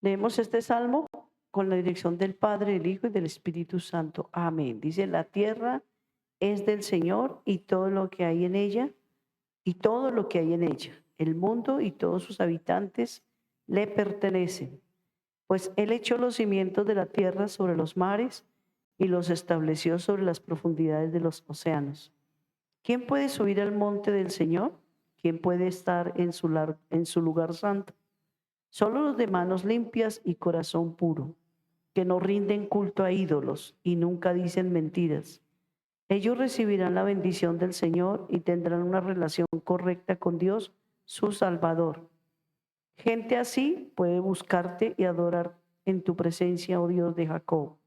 Leemos este salmo con la dirección del Padre, del Hijo y del Espíritu Santo. Amén. Dice, la tierra es del Señor y todo lo que hay en ella, y todo lo que hay en ella. El mundo y todos sus habitantes le pertenecen. Pues Él echó los cimientos de la tierra sobre los mares y los estableció sobre las profundidades de los océanos. ¿Quién puede subir al monte del Señor? ¿Quién puede estar en su lugar santo? Solo los de manos limpias y corazón puro, que no rinden culto a ídolos y nunca dicen mentiras. Ellos recibirán la bendición del Señor y tendrán una relación correcta con Dios, su Salvador. Gente así puede buscarte y adorar en tu presencia, oh Dios de Jacob.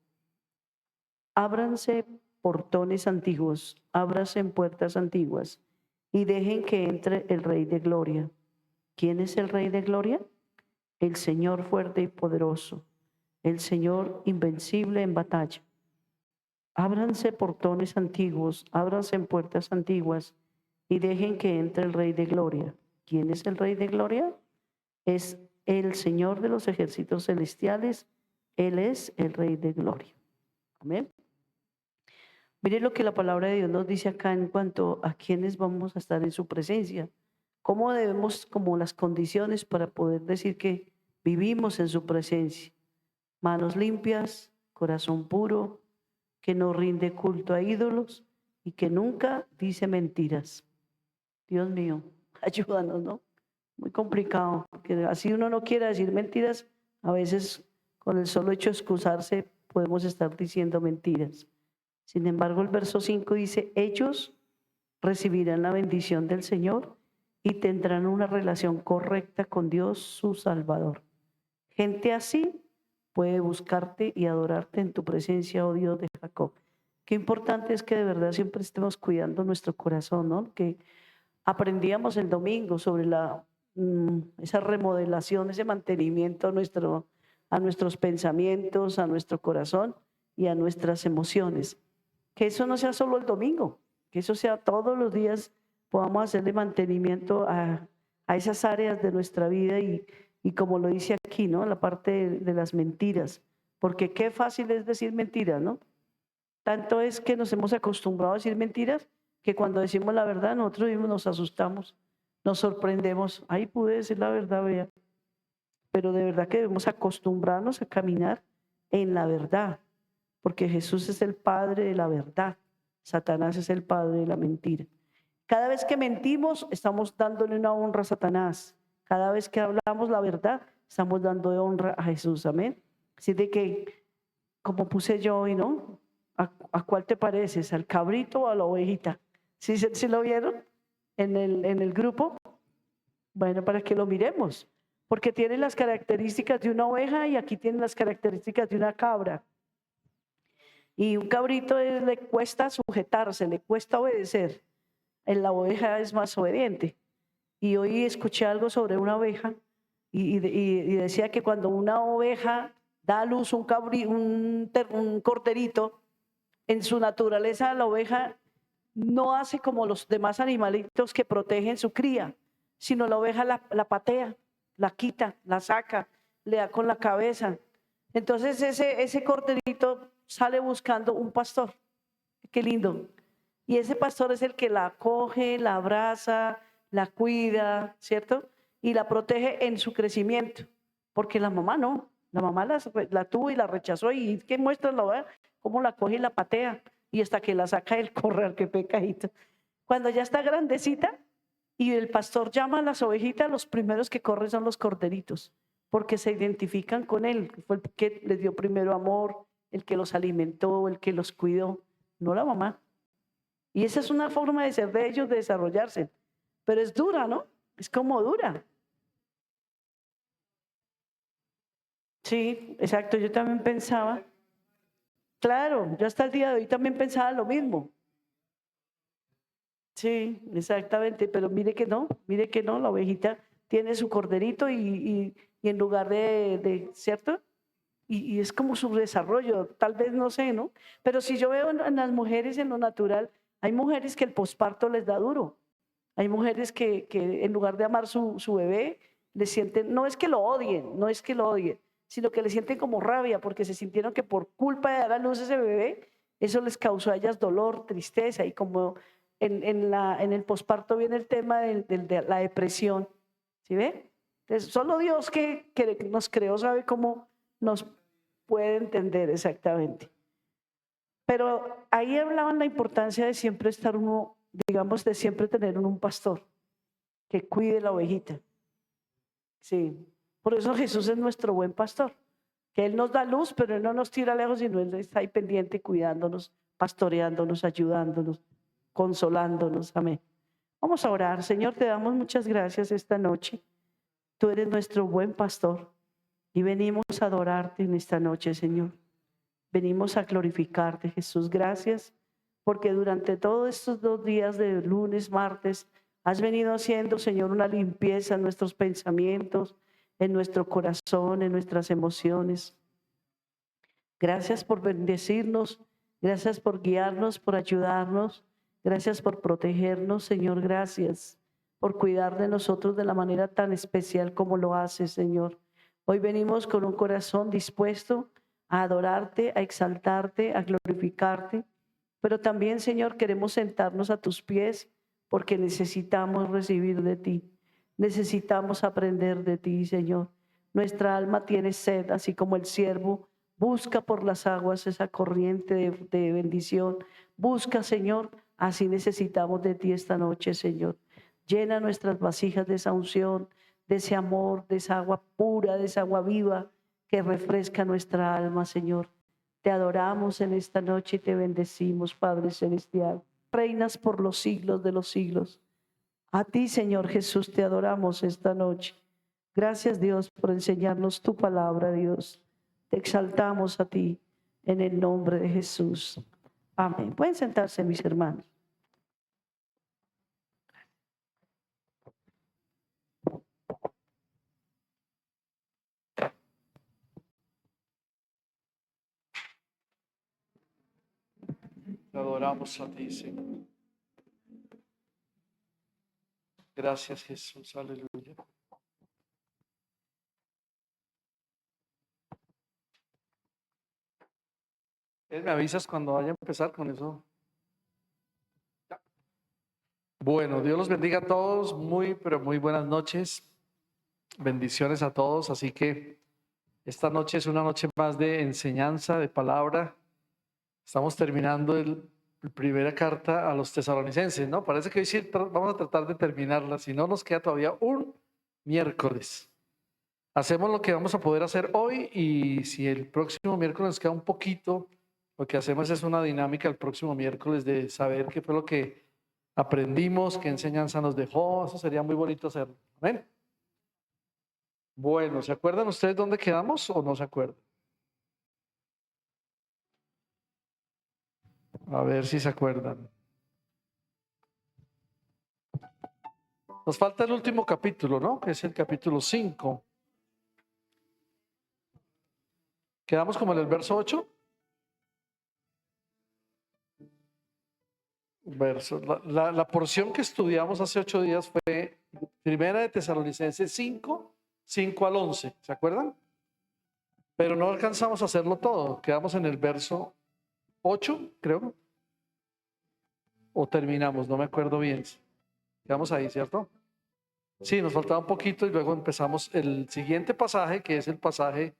Ábranse portones antiguos, ábranse puertas antiguas y dejen que entre el Rey de Gloria. ¿Quién es el Rey de Gloria? El Señor fuerte y poderoso, el Señor invencible en batalla. Ábranse portones antiguos, ábranse puertas antiguas y dejen que entre el Rey de Gloria. ¿Quién es el Rey de Gloria? Es el Señor de los ejércitos celestiales. Él es el Rey de Gloria. Amén. Mire lo que la palabra de Dios nos dice acá en cuanto a quiénes vamos a estar en su presencia. ¿Cómo debemos, como las condiciones para poder decir que vivimos en su presencia? Manos limpias, corazón puro, que no rinde culto a ídolos y que nunca dice mentiras. Dios mío, ayúdanos, ¿no? Muy complicado, porque así uno no quiere decir mentiras, a veces con el solo hecho de excusarse podemos estar diciendo mentiras. Sin embargo, el verso 5 dice, ellos recibirán la bendición del Señor y tendrán una relación correcta con Dios, su Salvador. Gente así puede buscarte y adorarte en tu presencia, oh Dios de Jacob. Qué importante es que de verdad siempre estemos cuidando nuestro corazón, ¿no? Que aprendíamos el domingo sobre esa remodelación, ese mantenimiento a nuestros pensamientos, a nuestro corazón y a nuestras emociones. Que eso no sea solo el domingo, que eso sea todos los días, podamos hacerle mantenimiento a esas áreas de nuestra vida y como lo dice aquí, ¿no? La parte de las mentiras, porque qué fácil es decir mentiras, ¿no? Tanto es que nos hemos acostumbrado a decir mentiras que cuando decimos la verdad nosotros mismos nos asustamos, nos sorprendemos. Ahí pude decir la verdad, vea. Pero de verdad que debemos acostumbrarnos a caminar en la verdad, porque Jesús es el Padre de la verdad, Satanás es el padre de la mentira. Cada vez que mentimos estamos dándole una honra a Satanás. Cada vez que hablamos la verdad estamos dando honra a Jesús, amén. Así de que, como puse yo hoy, ¿no? ¿A cuál te pareces? ¿Al cabrito o a la ovejita? ¿Sí lo vieron en el grupo? Bueno, para que lo miremos, porque tiene las características de una oveja y aquí tiene las características de una cabra. Y un cabrito le cuesta sujetarse, le cuesta obedecer. En la oveja es más obediente. Y hoy escuché algo sobre una oveja y decía que cuando una oveja da a luz un corderito, en su naturaleza la oveja no hace como los demás animalitos que protegen su cría, sino la oveja la patea, la quita, la saca, le da con la cabeza. Entonces ese corderito sale buscando un pastor. Qué lindo. Y ese pastor es el que la acoge, la abraza, la cuida, ¿cierto? Y la protege en su crecimiento. Porque la mamá no. La mamá la tuvo y la rechazó. ¿Y qué muestra la oveja? Cómo la coge y la patea. Y hasta que la saca del corral, qué pecadito. Cuando ya está grandecita y el pastor llama a las ovejitas, los primeros que corren son los corderitos. Porque se identifican con él. Fue el que les dio primero amor, el que los alimentó, el que los cuidó. No la mamá. Y esa es una forma de ser de ellos, de desarrollarse. Pero es dura, ¿no? Es como dura. Sí, exacto. Yo también pensaba, claro, yo hasta el día de hoy también pensaba lo mismo. Sí, exactamente. Pero mire que no, la ovejita tiene su corderito y en lugar ¿cierto? Y es como su desarrollo, tal vez no sé, ¿no? Pero si yo veo en las mujeres en lo natural, hay mujeres que el posparto les da duro. Hay mujeres que en lugar de amar su bebé, le sienten, no es que lo odien, no es que lo odien, sino que le sienten como rabia porque se sintieron que por culpa de dar a luz ese bebé, eso les causó a ellas dolor, tristeza, y como en el posparto viene el tema de la depresión, ¿sí ve? Entonces, solo Dios que nos creó sabe cómo nos puede entender exactamente. Pero ahí hablaban la importancia de siempre estar uno, digamos, de siempre tener un pastor que cuide la ovejita. Sí, por eso Jesús es nuestro buen pastor, que Él nos da luz, pero Él no nos tira lejos, sino Él está ahí pendiente, cuidándonos, pastoreándonos, ayudándonos, consolándonos. Amén. Vamos a orar. Señor, te damos muchas gracias esta noche. Tú eres nuestro buen pastor y venimos a adorarte en esta noche, Señor. Venimos a glorificarte, Jesús. Gracias porque durante todos estos 2 días de lunes, martes, has venido haciendo, Señor, una limpieza en nuestros pensamientos, en nuestro corazón, en nuestras emociones. Gracias por bendecirnos, gracias por guiarnos, por ayudarnos, gracias por protegernos, Señor. Gracias por cuidar de nosotros de la manera tan especial como lo haces, Señor. Hoy venimos con un corazón dispuesto a adorarte, a exaltarte, a glorificarte, pero también, Señor, queremos sentarnos a tus pies porque necesitamos recibir de ti, necesitamos aprender de ti, Señor. Nuestra alma tiene sed, así como el siervo busca por las aguas esa corriente de bendición. Busca, Señor, así necesitamos de ti esta noche, Señor. Llena nuestras vasijas de esa unción, de ese amor, de esa agua pura, de esa agua viva que refresca nuestra alma, Señor. Te adoramos en esta noche y te bendecimos, Padre Celestial. Reinas por los siglos de los siglos. A ti, Señor Jesús, te adoramos esta noche. Gracias, Dios, por enseñarnos tu palabra, Dios. Te exaltamos a ti en el nombre de Jesús. Amén. Pueden sentarse, mis hermanos. Te adoramos a ti, Señor. Gracias, Jesús. Aleluya. Me avisas cuando vaya a empezar con eso. Bueno, Dios los bendiga a todos. Pero muy buenas noches. Bendiciones a todos. Así que esta noche es una noche más de enseñanza, de palabra. Estamos terminando la primera carta a los tesalonicenses, ¿no? Parece que hoy sí vamos a tratar de terminarla. Si no, nos queda todavía un miércoles. Hacemos lo que vamos a poder hacer hoy y si el próximo miércoles nos queda un poquito, lo que hacemos es una dinámica el próximo miércoles de saber qué fue lo que aprendimos, qué enseñanza nos dejó. Eso sería muy bonito hacerlo. ¿Amén? Bueno, ¿se acuerdan ustedes dónde quedamos o no se acuerdan? A ver si se acuerdan. Nos falta el último capítulo, ¿no? Que es el capítulo 5. Quedamos como en el verso 8. La porción que estudiamos hace 8 días fue Primera de Tesalonicenses 5, 5 al 11. ¿Se acuerdan? Pero no alcanzamos a hacerlo todo. Quedamos en el verso 8, creo. O terminamos, no me acuerdo bien. Quedamos ahí, ¿cierto? Sí, nos faltaba un poquito y luego empezamos el siguiente pasaje, que es el pasaje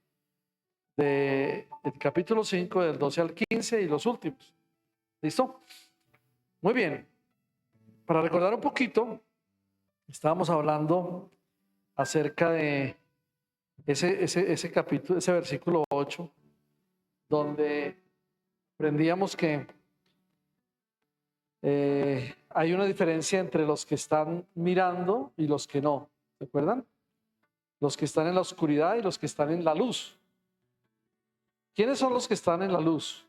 del capítulo 5, del 12 al 15 y los últimos. ¿Listo? Muy bien. Para recordar un poquito, estábamos hablando acerca de ese capítulo, ese versículo 8, donde aprendíamos que hay una diferencia entre los que están mirando y los que no. ¿Se acuerdan? Los que están en la oscuridad y los que están en la luz. ¿Quiénes son los que están en la luz?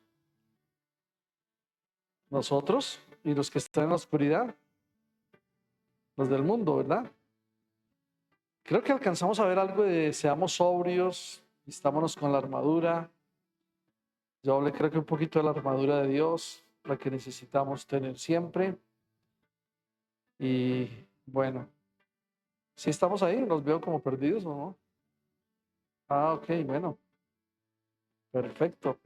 Nosotros. ¿Y los que están en la oscuridad? Los del mundo, ¿verdad? Creo que alcanzamos a ver algo de seamos sobrios, vistámonos con la armadura. Yo hablé creo que un poquito de la armadura de Dios, la que necesitamos tener siempre. Y bueno, ¿sí estamos ahí? ¿Los veo como perdidos o no? Ah, ok, bueno, perfecto.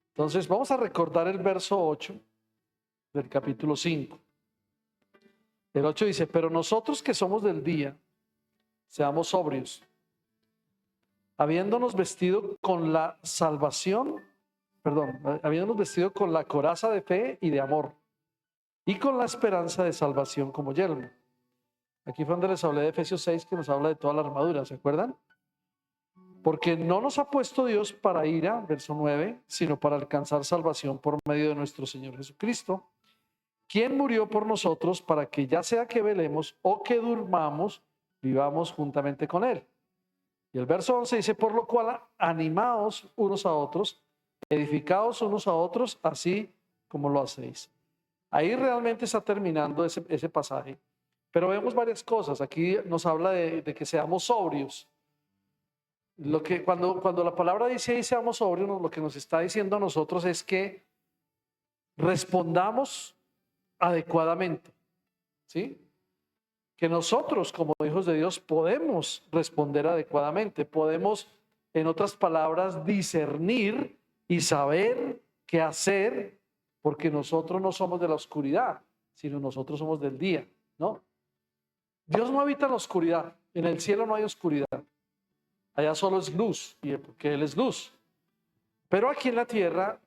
Entonces vamos a recordar el verso 8 del capítulo 5. El 8 dice, pero nosotros que somos del día, seamos sobrios, habiéndonos vestido con la salvación, perdón, habiéndonos vestido con la coraza de fe y de amor, y con la esperanza de salvación como yelmo. Aquí fue donde les hablé de Efesios 6, que nos habla de toda la armadura, ¿se acuerdan? Porque no nos ha puesto Dios para ira, verso 9, sino para alcanzar salvación por medio de nuestro Señor Jesucristo, quien murió por nosotros para que ya sea que velemos o que durmamos, vivamos juntamente con Él. Y el verso 11 dice, por lo cual animaos unos a otros, edificaos unos a otros, así como lo hacéis. Ahí realmente está terminando ese pasaje. Pero vemos varias cosas. Aquí nos habla de que seamos sobrios. Cuando la palabra dice ahí seamos sobrios, lo que nos está diciendo a nosotros es que respondamos adecuadamente. ¿Sí? Que nosotros como hijos de Dios podemos responder adecuadamente. Podemos, en otras palabras, discernir y saber qué hacer, porque nosotros no somos de la oscuridad, sino nosotros somos del día, ¿no? Dios no habita en la oscuridad. En el cielo no hay oscuridad. Allá solo es luz, porque Él es luz. Pero aquí en la tierra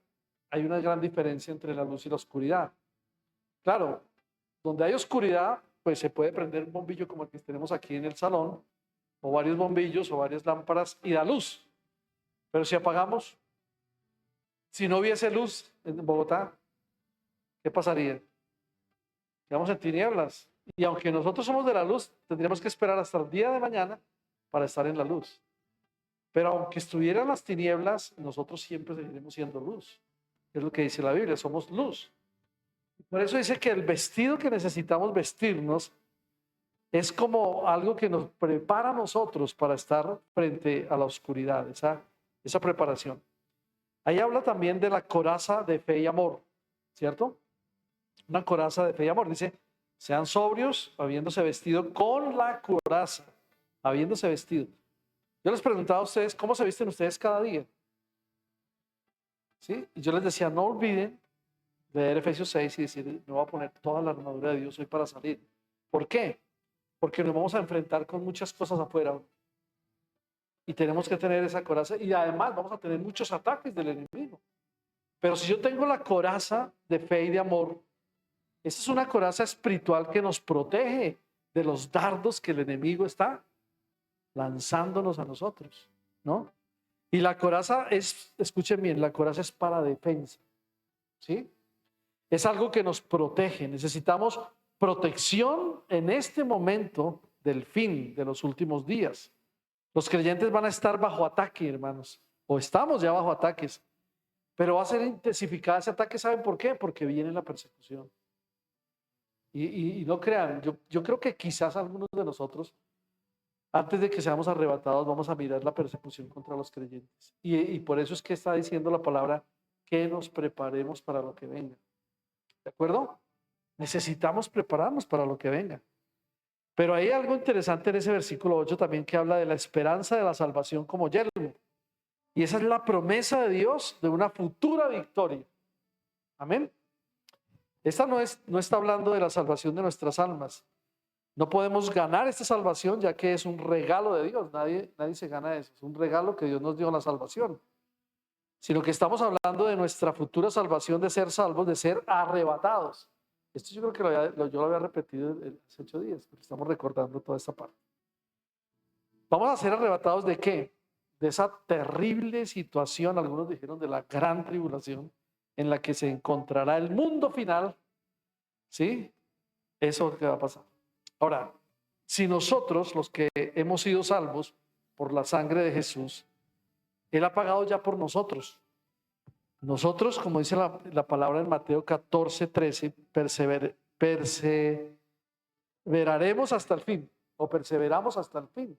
hay una gran diferencia entre la luz y la oscuridad. Claro, donde hay oscuridad, pues se puede prender un bombillo como el que tenemos aquí en el salón, o varios bombillos o varias lámparas y da luz. Pero si apagamos, si no hubiese luz en Bogotá, ¿qué pasaría? Quedamos en tinieblas. Y aunque nosotros somos de la luz, tendríamos que esperar hasta el día de mañana para estar en la luz. Pero aunque estuvieran las tinieblas, nosotros siempre seguiremos siendo luz. Es lo que dice la Biblia, somos luz. Por eso dice que el vestido que necesitamos vestirnos es como algo que nos prepara a nosotros para estar frente a la oscuridad, esa preparación. Ahí habla también de la coraza de fe y amor, ¿cierto? Una coraza de fe y amor. Dice, sean sobrios, habiéndose vestido con la coraza, habiéndose vestido. Yo les preguntaba a ustedes, ¿cómo se visten ustedes cada día? ¿Sí? Y yo les decía, no olviden leer Efesios 6 y decir, me voy a poner toda la armadura de Dios hoy para salir. ¿Por qué? Porque nos vamos a enfrentar con muchas cosas afuera. Y tenemos que tener esa coraza. Y además vamos a tener muchos ataques del enemigo. Pero si yo tengo la coraza de fe y de amor, esa es una coraza espiritual que nos protege de los dardos que el enemigo está lanzándonos a nosotros, ¿no? Y la coraza es, escuchen bien, la coraza es para defensa, ¿sí? Es algo que nos protege. Necesitamos protección en este momento del fin de los últimos días. Los creyentes van a estar bajo ataque, hermanos, o estamos ya bajo ataques, pero va a ser intensificada ese ataque. ¿Saben por qué? Porque viene la persecución. Y no crean, yo creo que quizás algunos de nosotros, antes de que seamos arrebatados, vamos a mirar la persecución contra los creyentes. Y por eso es que está diciendo la palabra que nos preparemos para lo que venga. ¿De acuerdo? Necesitamos prepararnos para lo que venga. Pero hay algo interesante en ese versículo 8 también, que habla de la esperanza de la salvación como yelmo. Y esa es la promesa de Dios de una futura victoria. Amén. Esta no está hablando de la salvación de nuestras almas. No podemos ganar esta salvación, ya que es un regalo de Dios. Nadie se gana eso. Es un regalo que Dios nos dio, la salvación. Sino que estamos hablando de nuestra futura salvación, de ser salvos, de ser arrebatados. Esto yo creo que yo lo había repetido hace 8 días, pero estamos recordando toda esta parte. ¿Vamos a ser arrebatados de qué? De esa terrible situación, algunos dijeron de la gran tribulación, en la que se encontrará el mundo final. ¿Sí? Eso es lo que va a pasar. Ahora, si nosotros, los que hemos sido salvos por la sangre de Jesús, Él ha pagado ya por nosotros. Nosotros, como dice la palabra en Mateo 14:13, perseveraremos hasta el fin, o perseveramos hasta el fin.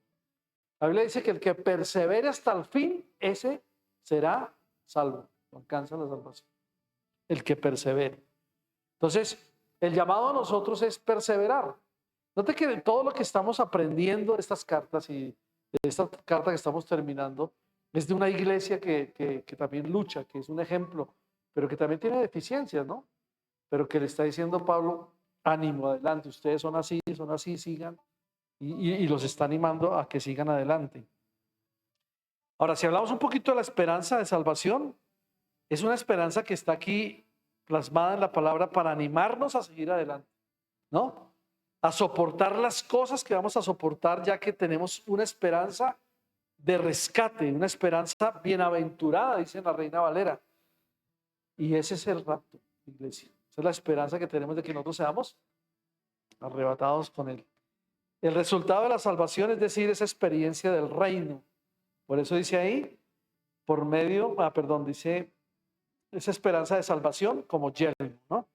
La Biblia dice que el que persevere hasta el fin, ese será salvo, alcanza la salvación. El que persevere. Entonces, el llamado a nosotros es perseverar. Note que de todo lo que estamos aprendiendo de estas cartas y esta carta que estamos terminando es de una iglesia que también lucha, que es un ejemplo, pero que también tiene deficiencias, ¿no? Pero que le está diciendo Pablo, ánimo, adelante, ustedes son así, sigan, y los está animando a que sigan adelante. Ahora, si hablamos un poquito de la esperanza de salvación, es una esperanza que está aquí plasmada en la palabra para animarnos a seguir adelante, ¿no? A soportar las cosas que vamos a soportar, ya que tenemos una esperanza de rescate, una esperanza bienaventurada, dice la Reina Valera. Y ese es el rapto, iglesia. Esa es la esperanza que tenemos de que nosotros seamos arrebatados con Él. El resultado de la salvación, es decir, esa experiencia del reino. Por eso dice ahí, por medio, dice esa esperanza de salvación como yelmo, ¿no?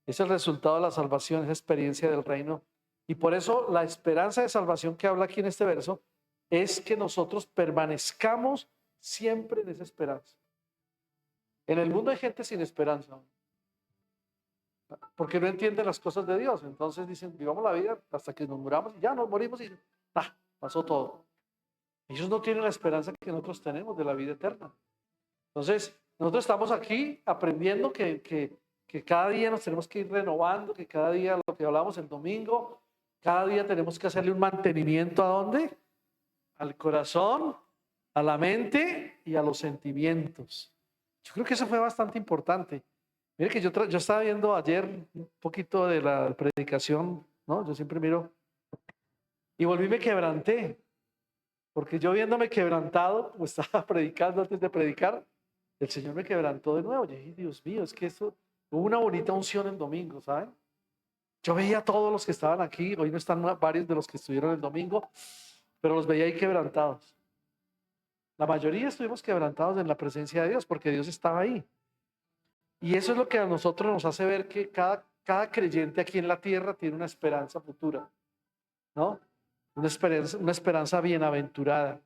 Es el resultado de la salvación, esa experiencia del reino. Y por eso la esperanza de salvación que habla aquí en este verso es que nosotros permanezcamos siempre en esa esperanza. En el mundo hay gente sin esperanza, porque no entienden las cosas de Dios. Entonces dicen, vivamos la vida hasta que nos muramos y ya nos morimos y pasó todo. Ellos no tienen la esperanza que nosotros tenemos de la vida eterna. Entonces, nosotros estamos aquí aprendiendo que cada día nos tenemos que ir renovando, que cada día, lo que hablamos el domingo, cada día tenemos que hacerle un mantenimiento ¿a dónde? Al corazón, a la mente y a los sentimientos. Yo creo que eso fue bastante importante. Mire que yo estaba viendo ayer un poquito de la predicación, ¿no? Yo siempre miro y volví y me quebranté, porque yo viéndome quebrantado, pues estaba predicando antes de predicar, el Señor me quebrantó de nuevo. Yo dije, Dios mío, es que eso, hubo una bonita unción el domingo, ¿saben? Yo veía a todos los que estaban aquí, hoy no están varios de los que estuvieron el domingo, pero los veía ahí quebrantados. La mayoría estuvimos quebrantados en la presencia de Dios, porque Dios estaba ahí. Y eso es lo que a nosotros nos hace ver que cada creyente aquí en la tierra tiene una esperanza futura, ¿no? Una esperanza bienaventurada,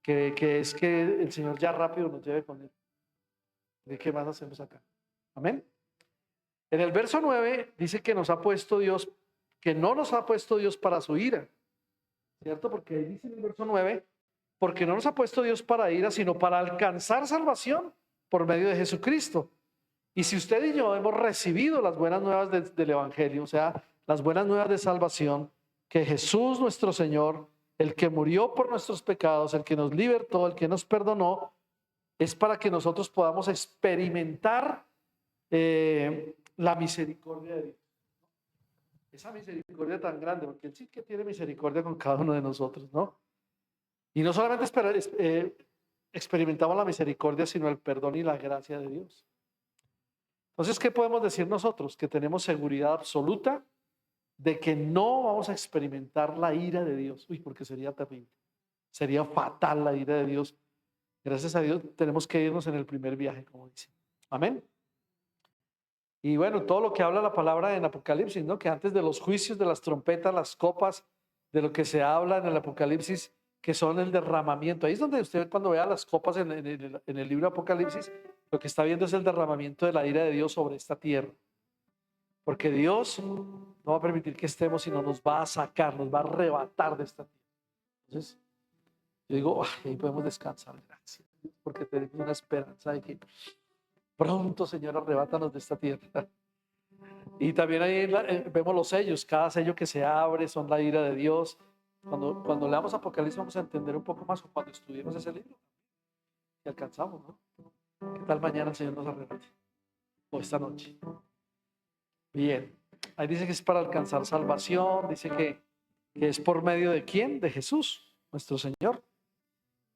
que es que el Señor ya rápido nos lleve con Él. ¿De qué más hacemos acá? Amén. En el verso 9 dice que nos ha puesto Dios, que no nos ha puesto Dios para su ira, ¿cierto? Porque ahí dice en el verso 9, porque no nos ha puesto Dios para ira, sino para alcanzar salvación por medio de Jesucristo. Y si usted y yo hemos recibido las buenas nuevas del Evangelio, o sea, las buenas nuevas de salvación, que Jesús nuestro Señor, el que murió por nuestros pecados, el que nos libertó, el que nos perdonó, es para que nosotros podamos experimentar la misericordia de Dios. Esa misericordia tan grande, porque Él sí que tiene misericordia con cada uno de nosotros, ¿no? Y no solamente experimentamos la misericordia, sino el perdón y la gracia de Dios. Entonces, ¿qué podemos decir nosotros? Que tenemos seguridad absoluta de que no vamos a experimentar la ira de Dios. Uy, porque sería terrible. Sería fatal la ira de Dios. Gracias a Dios tenemos que irnos en el primer viaje, como dice. Amén. Y bueno, todo lo que habla la palabra en Apocalipsis, ¿no? Que antes de los juicios, de las trompetas, las copas, de lo que se habla en el Apocalipsis, que son el derramamiento. Ahí es donde usted cuando vea las copas en el libro de Apocalipsis, lo que está viendo es el derramamiento de la ira de Dios sobre esta tierra. Porque Dios no va a permitir que estemos, sino nos va a sacar, nos va a arrebatar de esta tierra. Entonces, yo digo, ahí podemos descansar, gracias, porque tenemos una esperanza de que pronto, Señor, arrebátanos de esta tierra. Y también ahí vemos los sellos, cada sello que se abre son la ira de Dios. Cuando leamos Apocalipsis vamos a entender un poco más, cuando estudiemos ese libro y alcanzamos, ¿no? ¿Qué tal mañana el Señor nos arrebate? O esta noche. Bien, ahí dice que es para alcanzar salvación, dice que es por medio de ¿quién? De Jesús, nuestro Señor.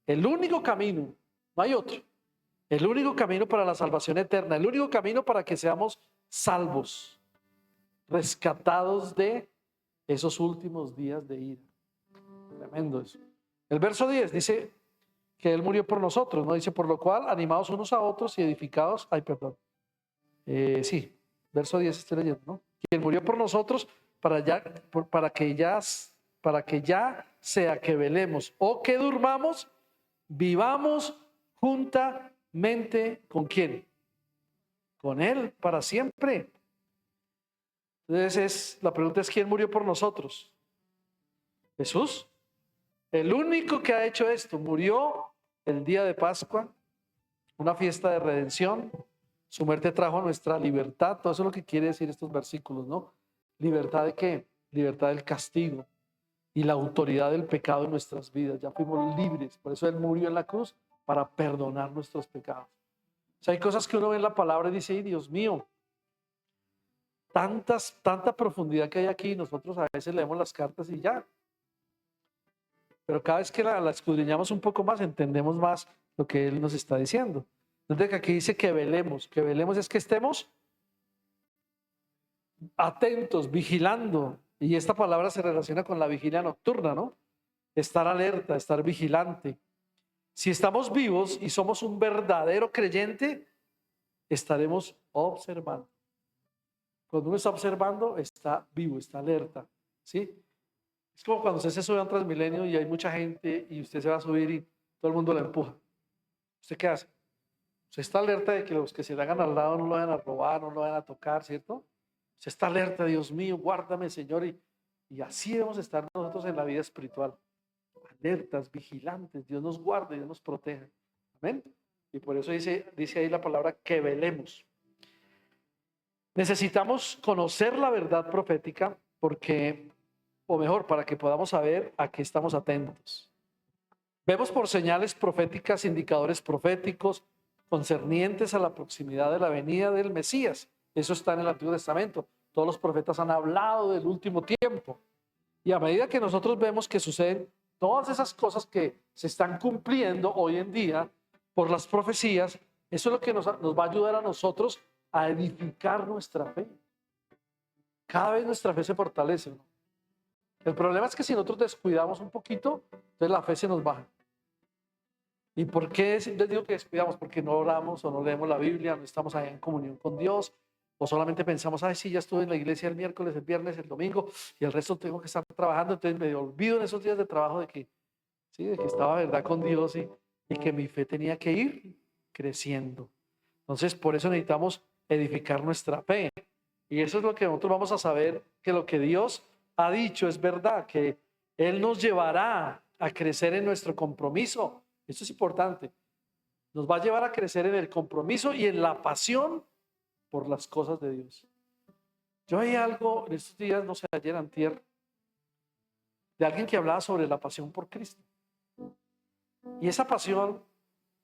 El único camino, no hay otro. El único camino para la salvación eterna, el único camino para que seamos salvos, rescatados de esos últimos días de ira. Tremendo eso. El verso 10 dice que Él murió por nosotros, ¿no? Dice, por lo cual, animados unos a otros y edificados, sí, verso 10 estoy leyendo, ¿no? Quien murió por nosotros para que ya sea que velemos o que durmamos, vivamos juntamente ¿con quién? Con Él para siempre. Entonces la pregunta es, ¿quién murió por nosotros? Jesús. El único que ha hecho esto murió el día de Pascua, una fiesta de redención. Su muerte trajo nuestra libertad. Todo eso es lo que quiere decir estos versículos, ¿no? ¿Libertad de qué? Libertad del castigo y la autoridad del pecado en nuestras vidas. Ya fuimos libres. Por eso Él murió en la cruz, para perdonar nuestros pecados. O sea, hay cosas que uno ve en la palabra y dice, ay, Dios mío, tanta profundidad que hay aquí. Nosotros a veces leemos las cartas y ya. Pero cada vez que la escudriñamos un poco más, entendemos más lo que Él nos está diciendo. Entonces, aquí dice que velemos. Que velemos es que estemos atentos, vigilando. Y esta palabra se relaciona con la vigilia nocturna, ¿no? Estar alerta, estar vigilante. Si estamos vivos y somos un verdadero creyente, estaremos observando. Cuando uno está observando, está vivo, está alerta, ¿sí? Es como cuando usted se sube a un Transmilenio y hay mucha gente y usted se va a subir y todo el mundo lo empuja. ¿Usted qué hace? Usted está alerta de que los que se le hagan al lado no lo vayan a robar, no lo vayan a tocar, ¿cierto? Usted está alerta, Dios mío, guárdame, Señor. Y así debemos estar nosotros en la vida espiritual. Alertas, vigilantes. Dios nos guarde, Dios nos proteja. Amén. Y por eso dice ahí la palabra que velemos. Necesitamos conocer la verdad profética porque, o mejor, para que podamos saber a qué estamos atentos. Vemos por señales proféticas, indicadores proféticos concernientes a la proximidad de la venida del Mesías. Eso está en el Antiguo Testamento. Todos los profetas han hablado del último tiempo. Y a medida que nosotros vemos que suceden todas esas cosas que se están cumpliendo hoy en día por las profecías, eso es lo que nos va a ayudar a nosotros a edificar nuestra fe. Cada vez nuestra fe se fortalece, ¿no? El problema es que si nosotros descuidamos un poquito, entonces la fe se nos baja. ¿Y por qué les digo que descuidamos? Porque no oramos o no leemos la Biblia, no estamos ahí en comunión con Dios, o solamente pensamos, ay, sí, ya estuve en la iglesia el miércoles, el viernes, el domingo, y el resto tengo que estar trabajando, entonces me olvido en esos días de trabajo de que, sí, de que estaba verdad con Dios y que mi fe tenía que ir creciendo. Entonces, por eso necesitamos edificar nuestra fe. Y eso es lo que nosotros vamos a saber, que lo que Dios ha dicho es verdad, que Él nos llevará a crecer en nuestro compromiso. Esto es importante. Nos va a llevar a crecer en el compromiso y en la pasión por las cosas de Dios. Yo hay algo en estos días, no sé, ayer, antier, de alguien que hablaba sobre la pasión por Cristo. Y esa pasión,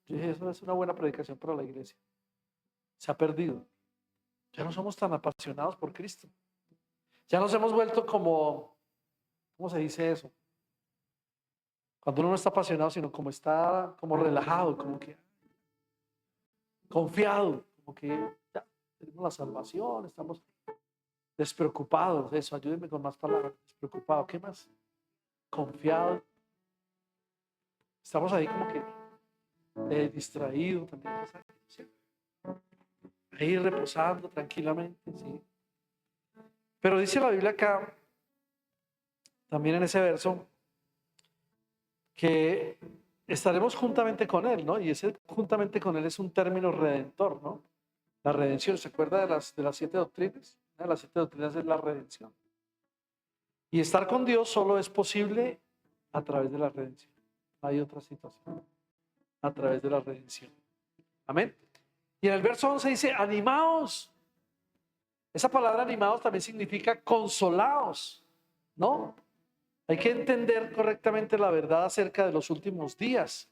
yo dije, eso es una buena predicación para la iglesia. Se ha perdido. Ya no somos tan apasionados por Cristo. Ya nos hemos vuelto como, ¿cómo se dice eso? Cuando uno no está apasionado, sino como está como relajado, como que confiado, como que ya tenemos la salvación, estamos despreocupados. Eso, ayúdenme con más palabras. Despreocupado, ¿qué más? Confiado. Estamos ahí como que distraídos también. ¿Sí? Ahí reposando tranquilamente, sí. Pero dice la Biblia acá, también en ese verso, que estaremos juntamente con Él, ¿no? Y ese juntamente con Él es un término redentor, ¿no? La redención, ¿se acuerda de las 7 doctrinas? Una de las 7 doctrinas es la redención. Y estar con Dios solo es posible a través de la redención. No hay otra situación. A través de la redención. Amén. Y en el verso 11 dice, animaos. Esa palabra animados también significa consolados, ¿no? Hay que entender correctamente la verdad acerca de los últimos días,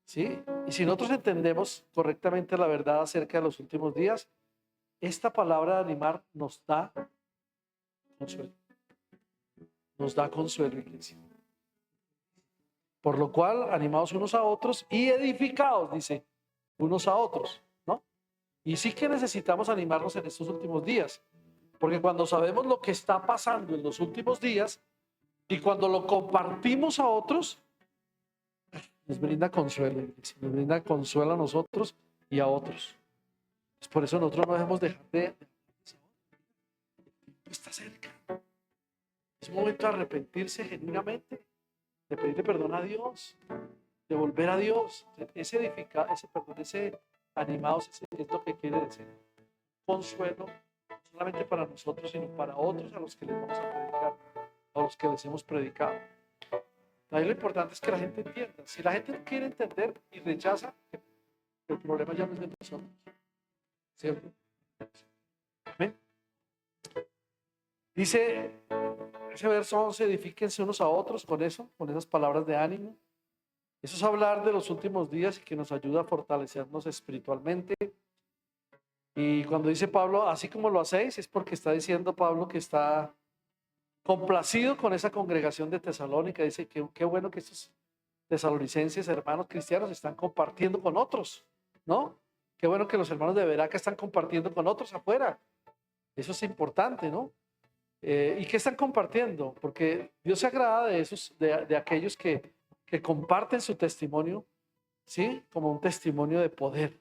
¿sí? Y si nosotros entendemos correctamente la verdad acerca de los últimos días, esta palabra de animar nos da consuelo. Nos da consuelo, iglesia. Por lo cual, animados unos a otros y edificados, dice, unos a otros, ¿no? Y sí que necesitamos animarnos en estos últimos días, porque cuando sabemos lo que está pasando en los últimos días y cuando lo compartimos a otros, nos brinda consuelo, nos brinda consuelo a nosotros y a otros. Es por eso nosotros no debemos dejar de está cerca. Es un momento de arrepentirse genuinamente, de pedirle perdón a Dios, de volver a Dios. Ese edificar, ese perdón, ese animados, es lo que quiere decir. Consuelo, no solamente para nosotros, sino para otros a los que les vamos a predicar, a los que les hemos predicado. Ahí lo importante es que la gente entienda. Si la gente no quiere entender y rechaza, el problema ya no es de nosotros. ¿Cierto? ¿Amén? Dice ese verso 11, edifíquense unos a otros con eso, con esas palabras de ánimo. Eso es hablar de los últimos días y que nos ayuda a fortalecernos espiritualmente. Y cuando dice Pablo, así como lo hacéis, es porque está diciendo Pablo que está complacido con esa congregación de Tesalónica. Dice que qué bueno que estos tesalonicenses, hermanos cristianos, están compartiendo con otros, ¿no? Qué bueno que los hermanos de Berea están compartiendo con otros afuera. Eso es importante, ¿no? ¿Y qué están compartiendo? Porque Dios se agrada de esos, de aquellos que comparten su testimonio, ¿sí? Como un testimonio de poder,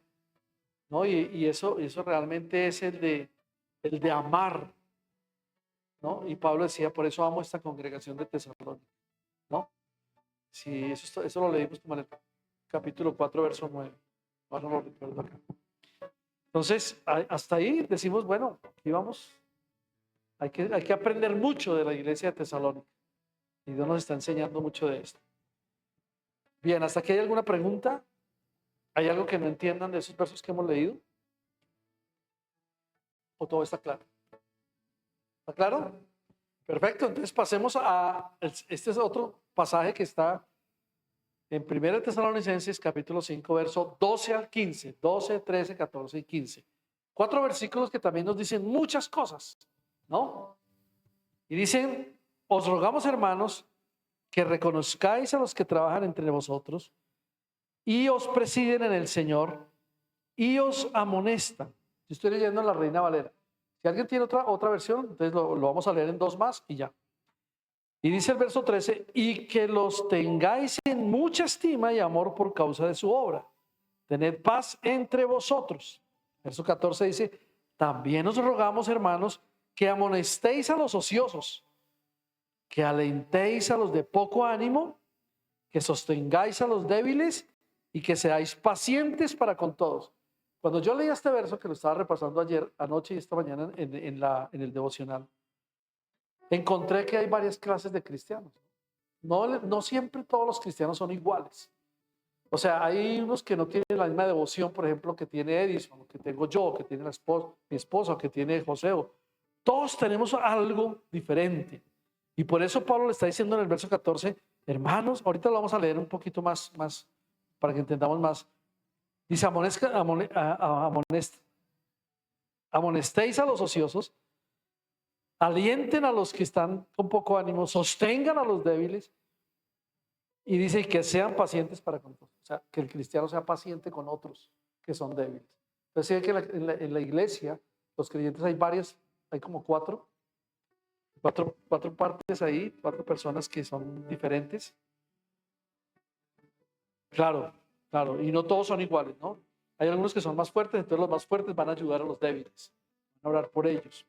¿no? Y eso realmente es el de amar, ¿no? Y Pablo decía, por eso amo esta congregación de Tesalónica, ¿no? Sí, eso lo leímos como en el capítulo 4, verso 9. Ahora no lo recuerdo acá. Entonces, hasta ahí decimos, bueno, aquí vamos. Hay que aprender mucho de la iglesia de Tesalónica. Y Dios nos está enseñando mucho de esto. Bien, ¿hasta aquí hay alguna pregunta? ¿Hay algo que no entiendan de esos versos que hemos leído? ¿O todo está claro? ¿Está claro? Perfecto, entonces pasemos este es otro pasaje que está en 1 Tesalonicenses capítulo 5, verso 12 al 15, 12, 13, 14 y 15. 4 versículos que también nos dicen muchas cosas, ¿no? Y dicen, os rogamos, hermanos, que reconozcáis a los que trabajan entre vosotros y os presiden en el Señor y os amonestan. Yo estoy leyendo en la Reina Valera. Si alguien tiene otra versión, entonces lo vamos a leer en 2 más y ya. Y dice el verso 13, y que los tengáis en mucha estima y amor por causa de su obra. Tened paz entre vosotros. Verso 14 dice, también os rogamos, hermanos, que amonestéis a los ociosos, que alentéis a los de poco ánimo, que sostengáis a los débiles y que seáis pacientes para con todos. Cuando yo leí este verso, que lo estaba repasando ayer, anoche y esta mañana en el devocional, encontré que hay varias clases de cristianos. No siempre todos los cristianos son iguales. O sea, hay unos que no tienen la misma devoción, por ejemplo, que tiene Edison, que tengo yo, que tiene mi esposa, que tiene José. Todos tenemos algo diferente. Y por eso Pablo le está diciendo en el verso 14, hermanos, ahorita lo vamos a leer un poquito más para que entendamos más. Dice, amonestéis a los ociosos, alienten a los que están con poco ánimo, sostengan a los débiles. Y dice que sean pacientes para con todos. O sea, que el cristiano sea paciente con otros que son débiles. Entonces, que en la iglesia, los creyentes hay como cuatro partes ahí, 4 personas que son diferentes. Claro, y no todos son iguales, ¿no? Hay algunos que son más fuertes, entonces los más fuertes van a ayudar a los débiles, van a orar por ellos.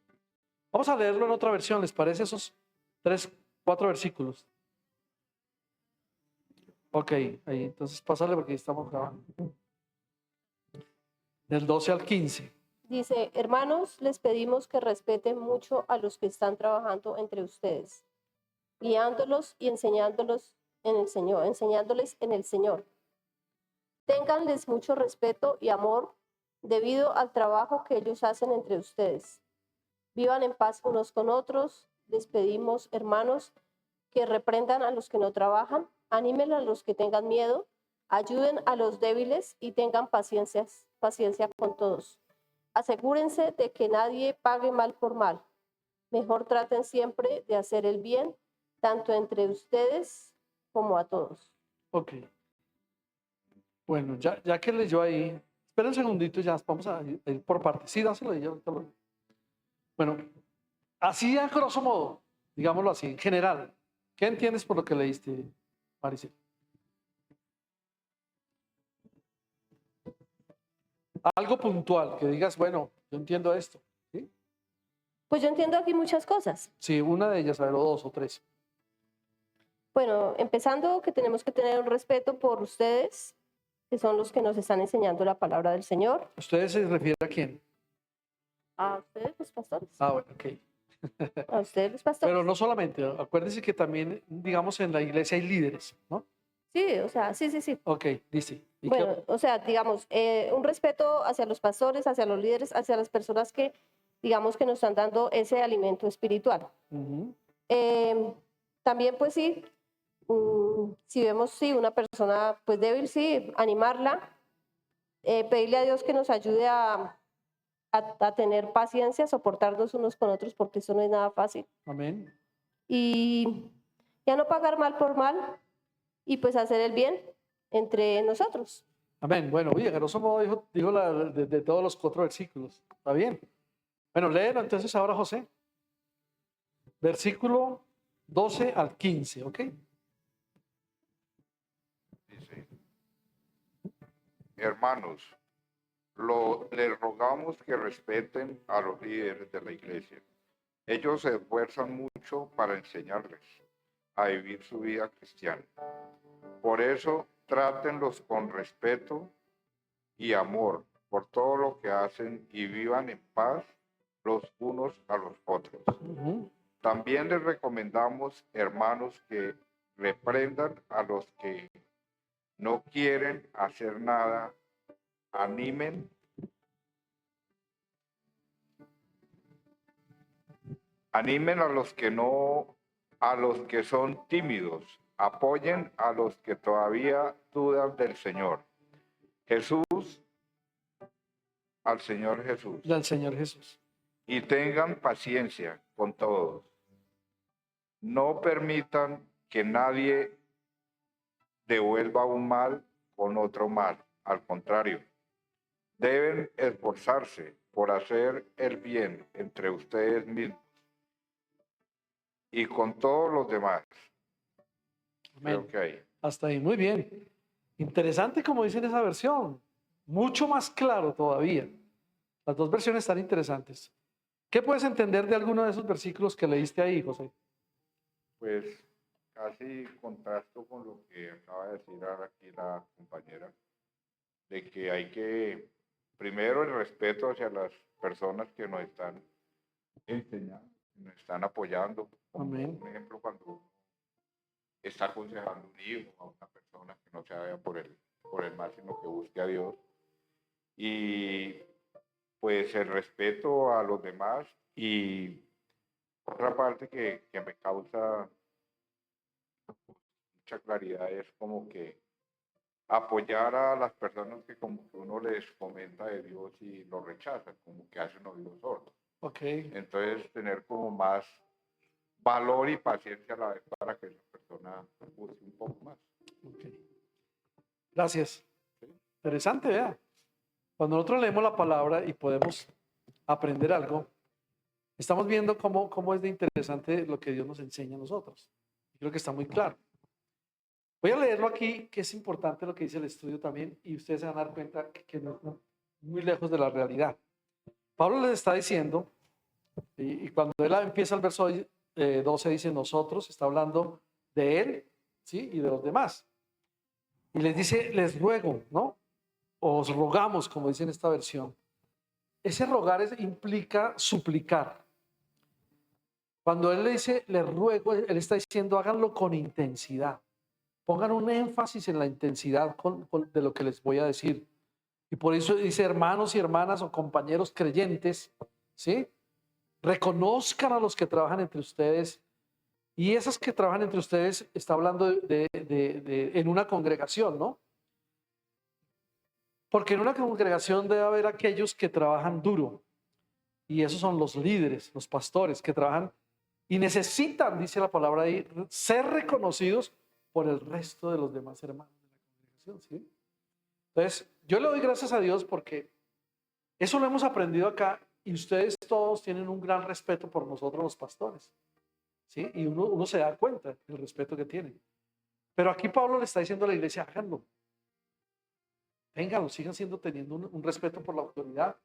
Vamos a leerlo en otra versión, ¿les parece esos 4 versículos? Ok, ahí, entonces pásale porque ahí estamos grabando. Del 12 al 15. Dice, hermanos, les pedimos que respeten mucho a los que están trabajando entre ustedes, guiándolos y enseñándoles en el Señor. Ténganles mucho respeto y amor debido al trabajo que ellos hacen entre ustedes. Vivan en paz unos con otros. Les pedimos, hermanos, que reprendan a los que no trabajan, anímenle a los que tengan miedo, ayuden a los débiles y tengan paciencia con todos. Asegúrense de que nadie pague mal por mal. Mejor traten siempre de hacer el bien, tanto entre ustedes como a todos. Ok. Bueno, ya que leyó ahí, espera un segundito, ya vamos a ir por partes. Sí, dáselo yo. Bueno, así a grosso modo, digámoslo así, en general. ¿Qué entiendes por lo que leíste, Maricel? Algo puntual, que digas, bueno, yo entiendo esto. ¿Sí? Pues yo entiendo aquí muchas cosas. Sí, una de ellas, a ver, o 2 o 3. Bueno, empezando que tenemos que tener un respeto por ustedes, que son los que nos están enseñando la palabra del Señor. ¿Ustedes se refieren a quién? A ustedes, los pastores. Ah, bueno, ok. A ustedes los pastores. Pero no solamente, acuérdense que también, digamos, en la iglesia hay líderes, ¿no? Sí, o sea, sí, sí, sí. Ok, dice. ¿Y Bueno, o sea, digamos, un respeto hacia los pastores, hacia los líderes, hacia las personas que, digamos, que nos están dando ese alimento espiritual. Ujú. También, pues sí, si vemos, sí, una persona pues débil, sí, animarla, pedirle a Dios que nos ayude a tener paciencia, soportarnos unos con otros, porque eso no es nada fácil. Amén. Y ya no pagar mal por mal y pues hacer el bien entre nosotros. Amén. Bueno, oye, grosso modo dijo de todos los 4 versículos. ¿Está bien? Bueno, léelo entonces ahora, José. Versículo 12 al 15, ¿ok? Dice, hermanos, les rogamos que respeten a los líderes de la iglesia. Ellos se esfuerzan mucho para enseñarles a vivir su vida cristiana. Por eso, trátenlos con respeto y amor por todo lo que hacen y vivan en paz los unos a los otros. Ujú. También les recomendamos, hermanos, que reprendan a los que no quieren hacer nada, animen a los que son tímidos, apoyen a los que todavía dudan del Señor. Al Señor Jesús, Del Señor Jesús. y tengan paciencia con todos. No permitan que nadie devuelva un mal con otro mal. Al contrario, deben esforzarse por hacer el bien entre ustedes mismos y con todos los demás. Amén. Creo que ahí. Hasta ahí, muy bien. Interesante como dice en esa versión. Mucho más claro todavía. Las dos versiones están interesantes. ¿Qué puedes entender de alguno de esos versículos que leíste ahí, José? Pues casi contrasto con lo que acaba de decir ahora aquí la compañera, de que hay que, primero, el respeto hacia las personas que nos están enseñando, nos están apoyando. Como Amén. un ejemplo, cuando uno está aconsejando a un hijo, a una persona que no se vaya por el mal, sino que busque a Dios. Y pues el respeto a los demás. Y otra parte que me causa mucha claridad es como que apoyar a las personas que como que uno les comenta de Dios y lo rechazan, como que hacen oídos sordos. Ok. Entonces tener como más valor y paciencia a la vez para que esa persona busque un poco más. Ok. Gracias. Interesante, vea. Cuando nosotros leemos la palabra y podemos aprender algo, estamos viendo cómo es de interesante lo que Dios nos enseña a nosotros. Creo que está muy claro. Voy a leerlo aquí, que es importante lo que dice el estudio también, y ustedes se van a dar cuenta que no es muy lejos de la realidad. Pablo les está diciendo, y cuando él empieza el verso 12, dice nosotros, está hablando de él, ¿sí? Y de los demás. Y les dice, les ruego, ¿no? Os rogamos, como dice en esta versión. Ese rogar implica suplicar. Cuando él le dice, les ruego, él está diciendo, háganlo con intensidad. Pongan un énfasis en la intensidad de lo que les voy a decir. Y por eso dice, hermanos y hermanas o compañeros creyentes, ¿sí? Reconozcan a los que trabajan entre ustedes. Y esas que trabajan entre ustedes, está hablando en una congregación, ¿no? Porque en una congregación debe haber aquellos que trabajan duro. Y esos son los líderes, los pastores, que trabajan y necesitan, dice la palabra ahí, ser reconocidos por el resto de los demás hermanos de la congregación, ¿sí? Entonces, yo le doy gracias a Dios porque eso lo hemos aprendido acá y ustedes todos tienen un gran respeto por nosotros los pastores, ¿sí? Y uno se da cuenta del respeto que tienen. Pero aquí Pablo le está diciendo a la iglesia, háganlo. Vénganlo, sigan teniendo un respeto por la autoridad,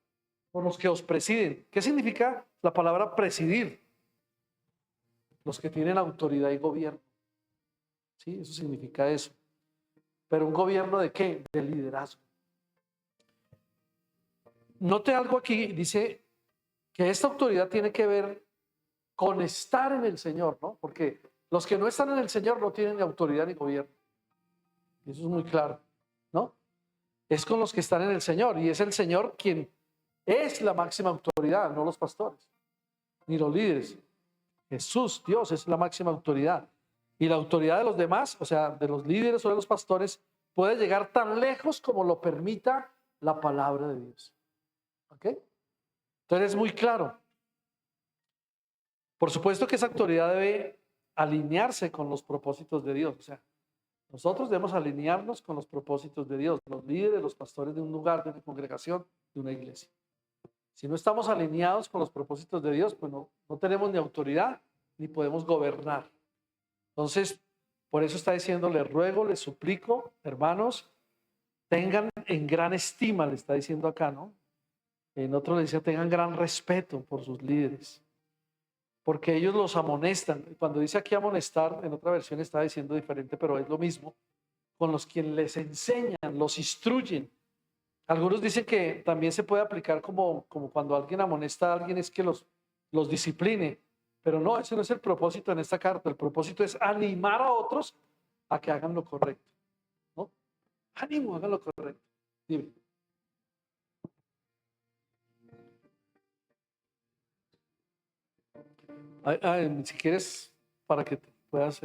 por los que os presiden. ¿Qué significa la palabra presidir? Los que tienen autoridad y gobierno. ¿Sí? Eso significa eso. Pero un gobierno ¿de qué? De liderazgo. Note algo aquí, dice que esta autoridad tiene que ver con estar en el Señor, ¿no? Porque los que no están en el Señor no tienen ni autoridad ni gobierno. Eso es muy claro, ¿no? Es con los que están en el Señor, y es el Señor quien es la máxima autoridad, no los pastores, ni los líderes. Jesús, Dios, es la máxima autoridad. Y la autoridad de los demás, o sea, de los líderes o de los pastores, puede llegar tan lejos como lo permita la palabra de Dios. ¿Ok? Entonces es muy claro. Por supuesto que esa autoridad debe alinearse con los propósitos de Dios. O sea, nosotros debemos alinearnos con los propósitos de Dios, los líderes, los pastores de un lugar, de una congregación, de una iglesia. Si no estamos alineados con los propósitos de Dios, pues no tenemos ni autoridad ni podemos gobernar. Entonces, por eso está diciendo, les ruego, les suplico, hermanos, tengan en gran estima, le está diciendo acá, ¿no? En otro le dice, tengan gran respeto por sus líderes, porque ellos los amonestan. Cuando dice aquí amonestar, en otra versión está diciendo diferente, pero es lo mismo, con los quienes les enseñan, los instruyen. Algunos dicen que también se puede aplicar como cuando alguien amonesta a alguien es que los discipline, pero no, ese no es el propósito en esta carta. El propósito es animar a otros a que hagan lo correcto, ¿no? Ánimo, hagan lo correcto. Dime. Si quieres, para que te puedas...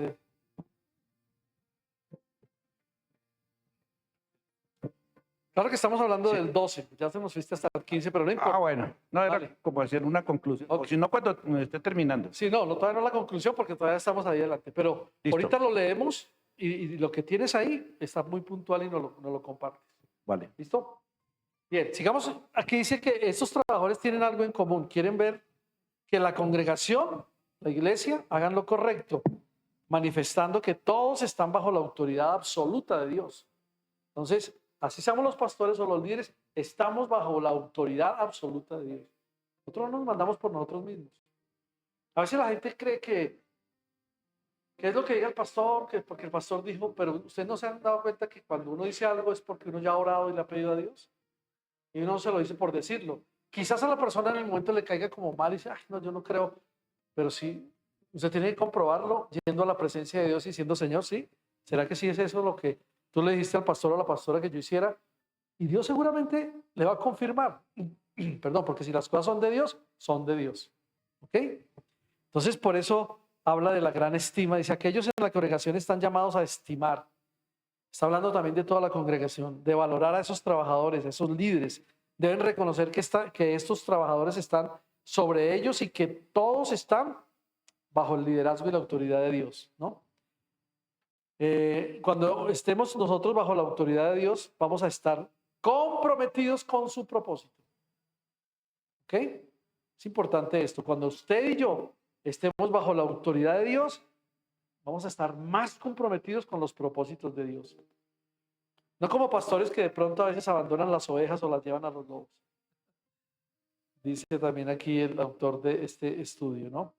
Claro que estamos hablando Sí. del 12, ya se nos fuiste hasta el 15, pero no importa. Bueno, no era Dale. como hacer una conclusión. Ok. O si no, cuando esté terminando. Sí, no, todavía no es la conclusión porque todavía estamos ahí adelante, pero Listo. ahorita lo leemos y lo que tienes ahí está muy puntual y nos lo compartes. Vale. ¿Listo? Bien, sigamos. Aquí dice que estos trabajadores tienen algo en común. Quieren ver que la congregación, la iglesia, hagan lo correcto, manifestando que todos están bajo la autoridad absoluta de Dios. Entonces, así seamos los pastores o los líderes, estamos bajo la autoridad absoluta de Dios. Nosotros no nos mandamos por nosotros mismos. A veces la gente cree que es lo que diga el pastor, que porque el pastor dijo, pero ustedes no se han dado cuenta que cuando uno dice algo es porque uno ya ha orado y le ha pedido a Dios. Y uno no se lo dice por decirlo. Quizás a la persona en el momento le caiga como mal y dice, ay, no, yo no creo. Pero sí, usted tiene que comprobarlo yendo a la presencia de Dios y diciendo, Señor, sí, ¿será que sí es eso lo que tú le dijiste al pastor o a la pastora que yo hiciera? Y Dios seguramente le va a confirmar. Perdón, porque si las cosas son de Dios, son de Dios. ¿Ok? Entonces, por eso habla de la gran estima. Dice, aquellos en la congregación están llamados a estimar. Está hablando también de toda la congregación, de valorar a esos trabajadores, a esos líderes. Deben reconocer que estos trabajadores están sobre ellos y que todos están bajo el liderazgo y la autoridad de Dios, ¿no? Cuando estemos nosotros bajo la autoridad de Dios, vamos a estar comprometidos con su propósito. ¿Ok? Es importante esto. Cuando usted y yo estemos bajo la autoridad de Dios, vamos a estar más comprometidos con los propósitos de Dios. No como pastores que de pronto a veces abandonan las ovejas o las llevan a los lobos. Dice también aquí el autor de este estudio, ¿no?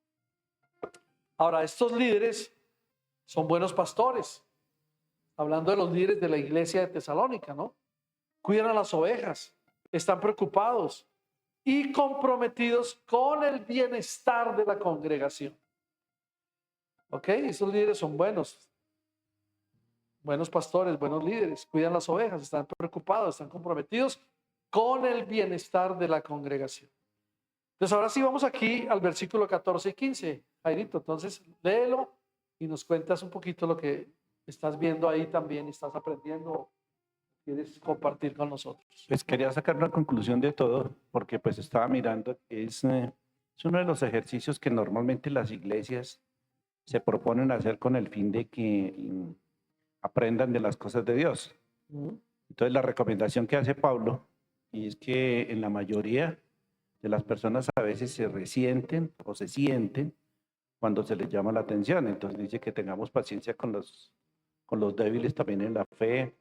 Ahora, estos líderes son buenos pastores. Hablando de los líderes de la iglesia de Tesalónica, ¿no? Cuidan a las ovejas, están preocupados y comprometidos con el bienestar de la congregación. ¿Ok? Esos líderes son buenos pastores, buenos líderes, cuidan las ovejas, están preocupados, están comprometidos con el bienestar de la congregación. Entonces, ahora sí vamos aquí al versículo 14 y 15, Jairito. Entonces, léelo y nos cuentas un poquito lo que estás viendo ahí también y estás aprendiendo, quieres compartir con nosotros. Pues quería sacar una conclusión de todo, porque pues estaba mirando, es uno de los ejercicios que normalmente las iglesias se proponen hacer con el fin de que aprendan de las cosas de Dios. Entonces la recomendación que hace Pablo, y es que en la mayoría de las personas a veces se resienten o se sienten cuando se les llama la atención. Entonces dice que tengamos paciencia con los débiles también en la fe,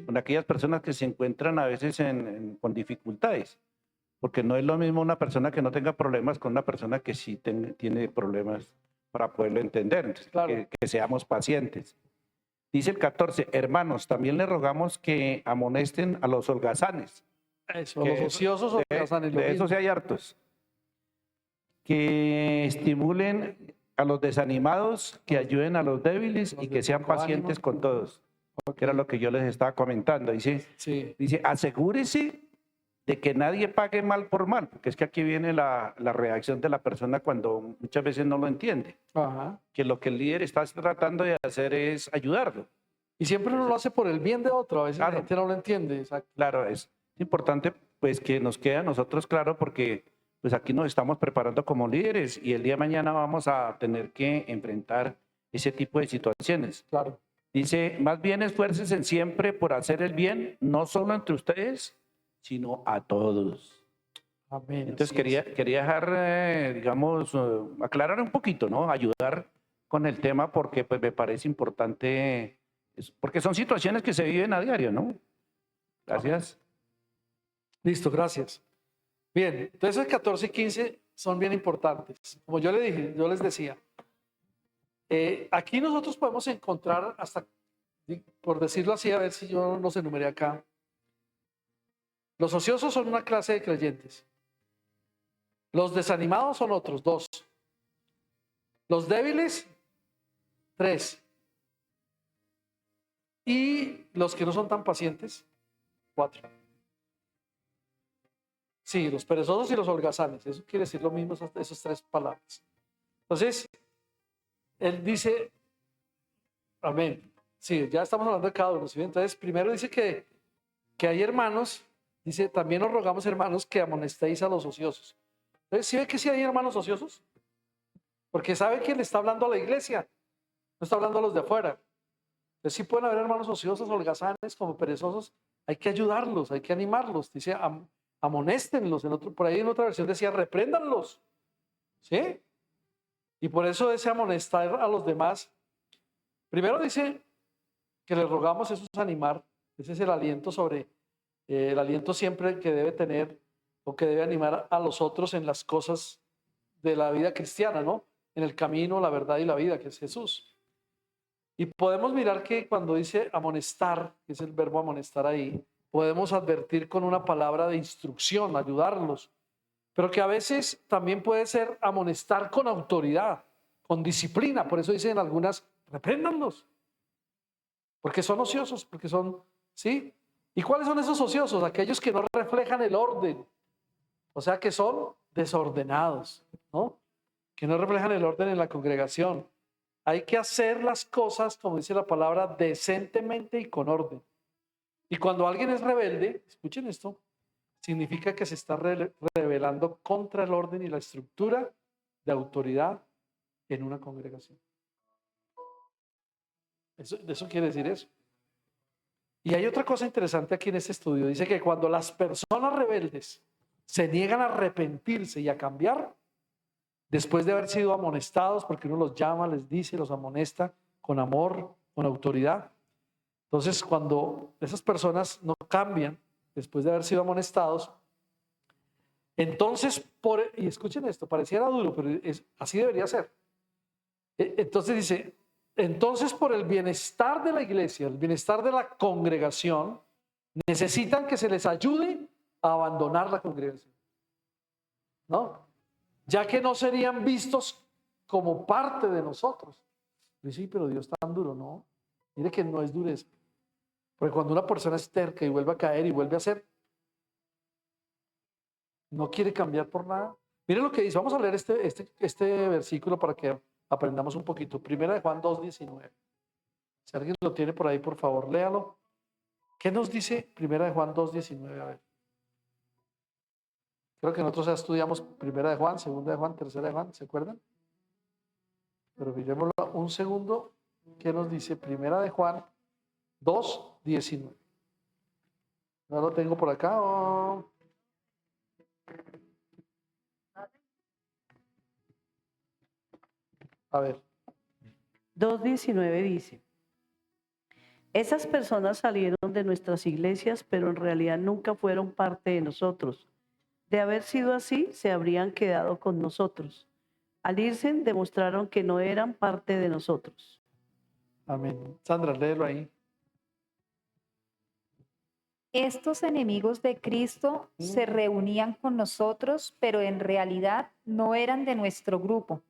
con aquellas personas que se encuentran a veces con dificultades, porque no es lo mismo una persona que no tenga problemas con una persona que sí tiene problemas para poderlo entender. Entonces, Claro. que seamos pacientes. Dice el 14, hermanos, también les rogamos que amonesten a los holgazanes. Eso, Que los ociosos o de holgazanes, lo eso mismo. sí hay hartos. que estimulen a los desanimados, que ayuden a los débiles y que sean pacientes con todos, que era lo que yo les estaba comentando. Dice, Sí, asegúrese de que nadie pague mal por mal, porque es que aquí viene la reacción de la persona cuando muchas veces no lo entiende, ajá. que lo que el líder está tratando de hacer es ayudarlo. Y siempre uno lo hace por el bien de otro, a veces la Claro. gente no lo entiende. Exacto. Claro, es importante pues que nos quede a nosotros claro porque pues aquí nos estamos preparando como líderes y el día de mañana vamos a tener que enfrentar ese tipo de situaciones. Claro. Dice, más bien esfuércense siempre por hacer el bien, no solo entre ustedes, sino a todos. Amén. Entonces así es. quería dejar, digamos, aclarar un poquito, ¿no? Ayudar con el tema porque pues me parece importante, porque son situaciones que se viven a diario, ¿no? Gracias. Listo, gracias. Bien, entonces el 14 y 15 son bien importantes. Como yo le dije, yo les decía, aquí nosotros podemos encontrar hasta, por decirlo así, a ver si yo los enumeré acá. Los ociosos son una clase de creyentes. Los desanimados son otros, 2. Los débiles, 3. Y los que no son tan pacientes, 4. Sí, los perezosos y los holgazanes. Eso quiere decir lo mismo, esas 3 palabras. Entonces, él dice, amén. Sí, ya estamos hablando de cada uno. ¿Sí? Entonces, primero dice que hay hermanos, dice, también os rogamos, hermanos, que amonestéis a los ociosos. Entonces, ¿sí ve que sí hay hermanos ociosos? Porque sabe que le está hablando a la iglesia, no está hablando a los de afuera. Entonces, sí pueden haber hermanos ociosos, holgazanes, como perezosos. Hay que ayudarlos, hay que animarlos. Dice, amonéstenlos. Por ahí en otra versión decía, repréndanlos. ¿Sí? Y por eso ese amonestar a los demás, primero dice que les rogamos, eso es animar, ese es el aliento el aliento siempre que debe tener o que debe animar a los otros en las cosas de la vida cristiana, ¿no? En el camino, la verdad y la vida, que es Jesús. Y podemos mirar que cuando dice amonestar, que es el verbo amonestar ahí, podemos advertir con una palabra de instrucción, ayudarlos, pero que a veces también puede ser amonestar con autoridad, con disciplina. Por eso dicen algunas, repréndanlos, porque son ociosos, porque son, ¿sí? ¿Y cuáles son esos ociosos? Aquellos que no reflejan el orden, o sea, que son desordenados, ¿no? Que no reflejan el orden en la congregación. Hay que hacer las cosas, como dice la palabra, decentemente y con orden. Y cuando alguien es rebelde, escuchen esto, significa que se está rebelando contra el orden y la estructura de autoridad en una congregación. Eso quiere decir eso. Y hay otra cosa interesante aquí en este estudio. Dice que cuando las personas rebeldes se niegan a arrepentirse y a cambiar, después de haber sido amonestados, porque uno los llama, les dice, los amonesta con amor, con autoridad. Entonces, cuando esas personas no cambian, después de haber sido amonestados, entonces, y escuchen esto, pareciera duro, pero así debería ser. Entonces dice, entonces por el bienestar de la iglesia, el bienestar de la congregación, necesitan que se les ayude a abandonar la congregación, ¿no? Ya que no serían vistos como parte de nosotros. Dice, sí, pero Dios tan duro, ¿no? Mire que no es dureza. Porque cuando una persona es terca y vuelve a caer y vuelve a hacer, no quiere cambiar por nada. Mire lo que dice, vamos a leer este versículo para que aprendamos un poquito. Primera de Juan 2:19. Si alguien lo tiene por ahí, por favor, léalo. ¿Qué nos dice Primera de Juan 2:19? A ver. Creo que nosotros ya estudiamos Primera de Juan, Segunda de Juan, Tercera de Juan, ¿se acuerdan? Pero miremoslo un segundo. ¿Qué nos dice Primera de Juan 2:19? No lo tengo por acá. Oh. A ver. 2:19 dice, esas personas salieron de nuestras iglesias, pero en realidad nunca fueron parte de nosotros. De haber sido así, se habrían quedado con nosotros. Al irse, demostraron que no eran parte de nosotros. Amén. Sandra, léelo ahí. Estos enemigos de Cristo se reunían con nosotros, pero en realidad no eran de nuestro grupo.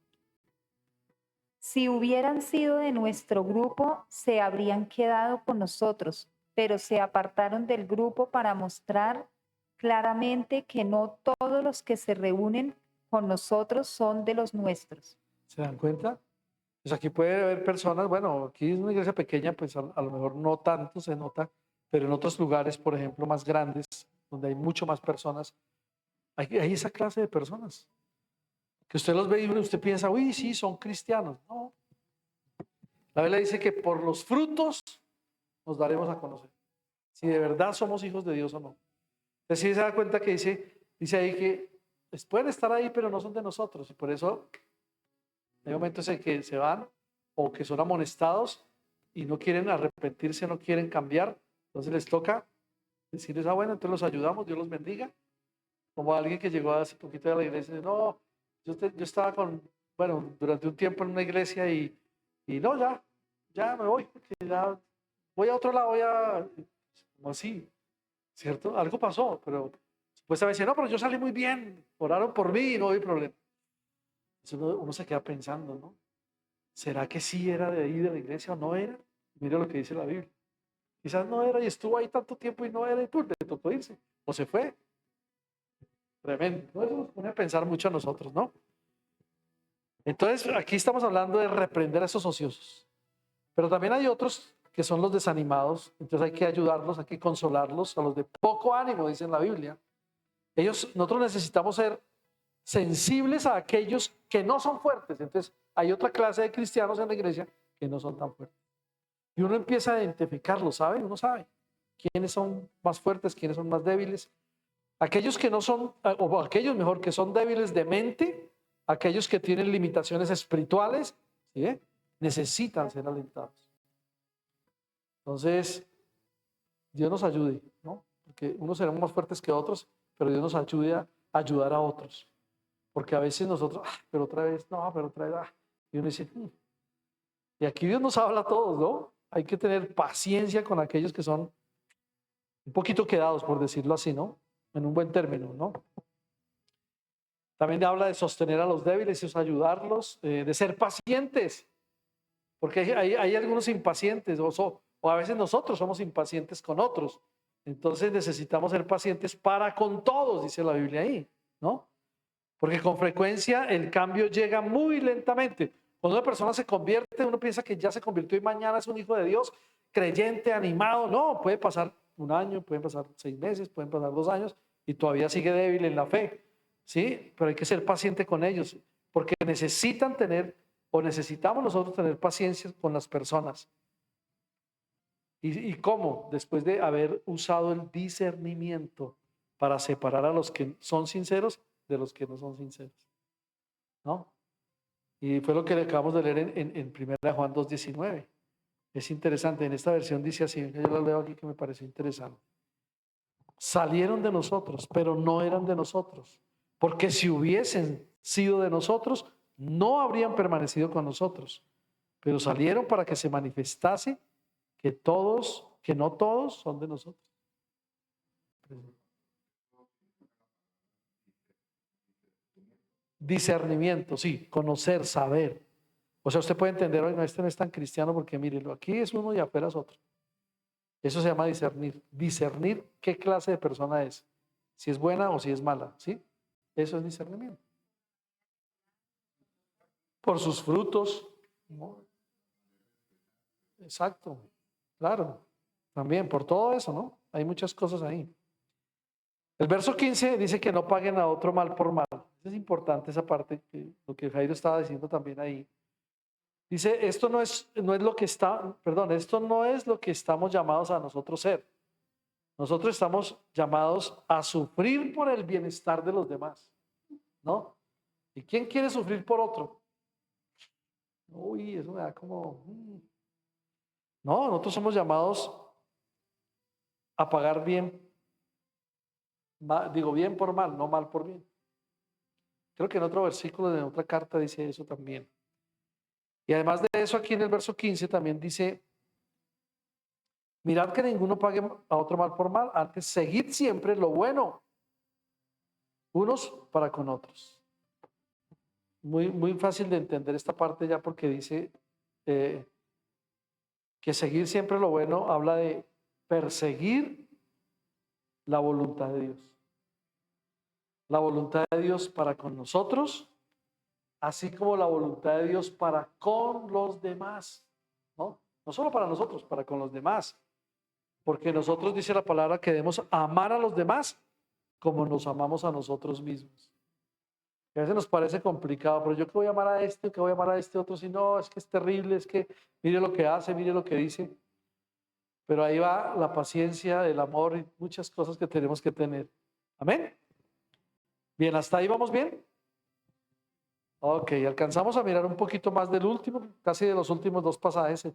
Si hubieran sido de nuestro grupo, se habrían quedado con nosotros, pero se apartaron del grupo para mostrar claramente que no todos los que se reúnen con nosotros son de los nuestros. ¿Se dan cuenta? Pues aquí puede haber personas, bueno, aquí es una iglesia pequeña, pues a lo mejor no tanto se nota, pero en otros lugares, por ejemplo, más grandes, donde hay mucho más personas, hay esa clase de personas. Que usted los ve y usted piensa, uy, sí, son cristianos. No. La Biblia dice que por los frutos nos daremos a conocer. Si de verdad somos hijos de Dios o no. Entonces, si se da cuenta que dice ahí que pues, pueden estar ahí, pero no son de nosotros. Y por eso hay momentos en que se van o que son amonestados y no quieren arrepentirse, no quieren cambiar. Entonces les toca decirles, bueno, entonces los ayudamos, Dios los bendiga. Como alguien que llegó hace poquito a la iglesia y dice, no, yo estaba durante un tiempo en una iglesia y no, ya me voy, porque ya voy a otro lado, como así, ¿cierto? Algo pasó, pero después a veces, no, pero yo salí muy bien, oraron por mí y no hay problema. Entonces uno se queda pensando, ¿no? ¿Será que sí era de ahí de la iglesia o no era? Mire lo que dice la Biblia. Quizás no era y estuvo ahí tanto tiempo y no era y tú le tocó irse o se fue. Tremendo. ¿No? Eso nos pone a pensar mucho a nosotros, ¿no? Entonces, aquí estamos hablando de reprender a esos ociosos. Pero también hay otros que son los desanimados. Entonces hay que ayudarlos, hay que consolarlos, a los de poco ánimo, dice en la Biblia. Nosotros necesitamos ser sensibles a aquellos que no son fuertes. Entonces, hay otra clase de cristianos en la iglesia que no son tan fuertes. Y uno empieza a identificarlos, ¿sabe? Uno sabe quiénes son más fuertes, quiénes son más débiles. Aquellos que no son, o aquellos mejor, que son débiles de mente, aquellos que tienen limitaciones espirituales, ¿sí? Necesitan ser alentados. Entonces, Dios nos ayude, ¿no? Porque unos seremos más fuertes que otros, pero Dios nos ayude a ayudar a otros. Porque a veces nosotros, pero otra vez, no, pero otra vez, y uno dice, y aquí Dios nos habla a todos, ¿no? Hay que tener paciencia con aquellos que son un poquito quedados, por decirlo así, ¿no? En un buen término, ¿no? También habla de sostener a los débiles y ayudarlos, de ser pacientes, porque hay algunos impacientes, o a veces nosotros somos impacientes con otros. Entonces necesitamos ser pacientes para con todos, dice la Biblia ahí, ¿no? Porque con frecuencia el cambio llega muy lentamente. Cuando una persona se convierte, uno piensa que ya se convirtió y mañana es un hijo de Dios, creyente, animado. No, puede pasar un año, pueden pasar 6 meses, pueden pasar 2 años y todavía sigue débil en la fe. ¿Sí? Pero hay que ser paciente con ellos, porque necesitan tener, o necesitamos nosotros tener paciencia con las personas. ¿Y cómo? Después de haber usado el discernimiento para separar a los que son sinceros de los que no son sinceros. ¿No? Y fue lo que acabamos de leer en 1 Juan 2:19. Es interesante, en esta versión dice así, yo lo leo aquí que me pareció interesante. Salieron de nosotros, pero no eran de nosotros. Porque si hubiesen sido de nosotros, no habrían permanecido con nosotros. Pero salieron para que se manifestase que no todos son de nosotros. Discernimiento, sí, conocer, saber. O sea, usted puede entender, hoy no, este no es tan cristiano porque mírelo, aquí es uno y afuera es otro. Eso se llama discernir. Discernir qué clase de persona es. Si es buena o si es mala, ¿sí? Eso es discernimiento. Por sus frutos, ¿no? Exacto, claro. También por todo eso, ¿no? Hay muchas cosas ahí. El verso 15 dice que no paguen a otro mal por mal. Es importante esa parte, lo que Jairo estaba diciendo también ahí. Dice, esto no es lo que esto no es lo que estamos llamados a nosotros ser. Nosotros estamos llamados a sufrir por el bienestar de los demás, ¿no? ¿Y quién quiere sufrir por otro? Uy, eso me da como... No, nosotros somos llamados a pagar bien. Digo bien por mal, no mal por bien. Creo que en otro versículo de otra carta dice eso también. Y además de eso, aquí en el verso 15 también dice Mirad que ninguno pague a otro mal por mal, antes seguid siempre lo bueno, unos para con otros. Muy, muy fácil de entender esta parte ya porque dice que seguir siempre lo bueno habla de perseguir la voluntad de Dios. La voluntad de Dios para con nosotros, así como la voluntad de Dios para con los demás, ¿no? No solo para nosotros, para con los demás. Porque nosotros, dice la palabra, que debemos amar a los demás como nos amamos a nosotros mismos. Que a veces nos parece complicado, pero yo que voy a amar a este, que voy a amar a este otro, si no, es que es terrible, es que mire lo que hace, mire lo que dice. Pero ahí va la paciencia, el amor y muchas cosas que tenemos que tener. Amén. Bien, hasta ahí vamos bien. Ok, alcanzamos a mirar un poquito más del último, casi de los últimos dos pasajes.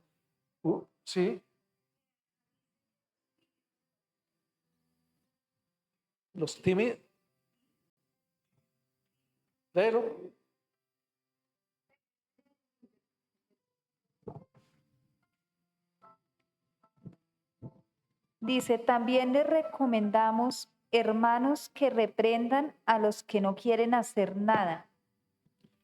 Sí. Los tímidos. Léelo. Dice, también les recomendamos, hermanos, que reprendan a los que no quieren hacer nada.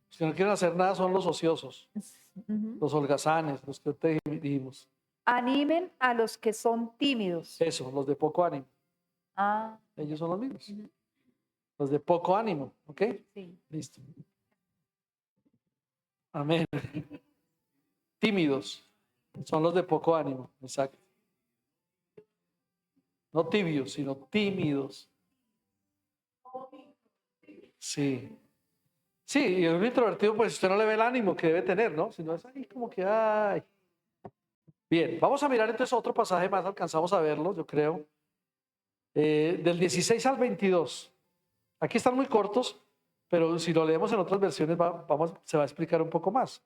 Los que no quieren hacer nada son los ociosos, Ujú. los holgazanes, los que te dijimos. Animen a los que son tímidos. Eso, los de poco ánimo. Ah, Ellos son los mismos. Ujú. Los de poco ánimo, ¿ok? sí. Listo. Amén. Tímidos son los de poco ánimo, exacto. No tibios, sino tímidos. Sí. Sí, y un introvertido, pues usted no le ve el ánimo que debe tener, ¿no? Sino es ahí como que, ay. Bien, vamos a mirar entonces otro pasaje más, alcanzamos a verlo, yo creo. Del 16 al 22. Aquí están muy cortos, pero si lo leemos en otras versiones se va a explicar un poco más.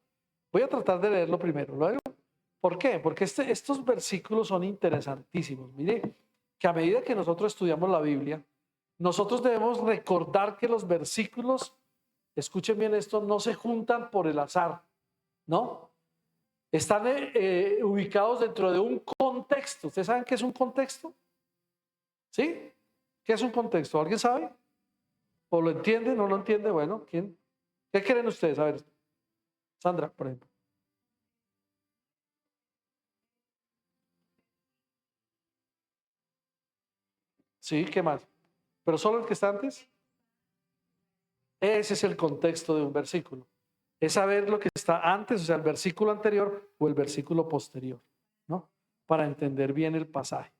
Voy a tratar de leerlo primero. ¿Por qué? Porque estos versículos son interesantísimos. Mire, que a medida que nosotros estudiamos la Biblia, nosotros debemos recordar que los versículos, escuchen bien esto, no se juntan por el azar, ¿no? Están ubicados dentro de un contexto. ¿Ustedes saben qué es un contexto? ¿Sí? ¿Qué es un contexto? ¿Alguien sabe? ¿O lo entiende? ¿No lo entiende? Bueno, ¿quién? ¿Qué creen ustedes? A ver, Sandra, por ejemplo. Sí, ¿qué más? ¿Pero solo el que está antes? Ese es el contexto de un versículo. Es saber lo que está antes, o sea, el versículo anterior o el versículo posterior, ¿no? Para entender bien el pasaje.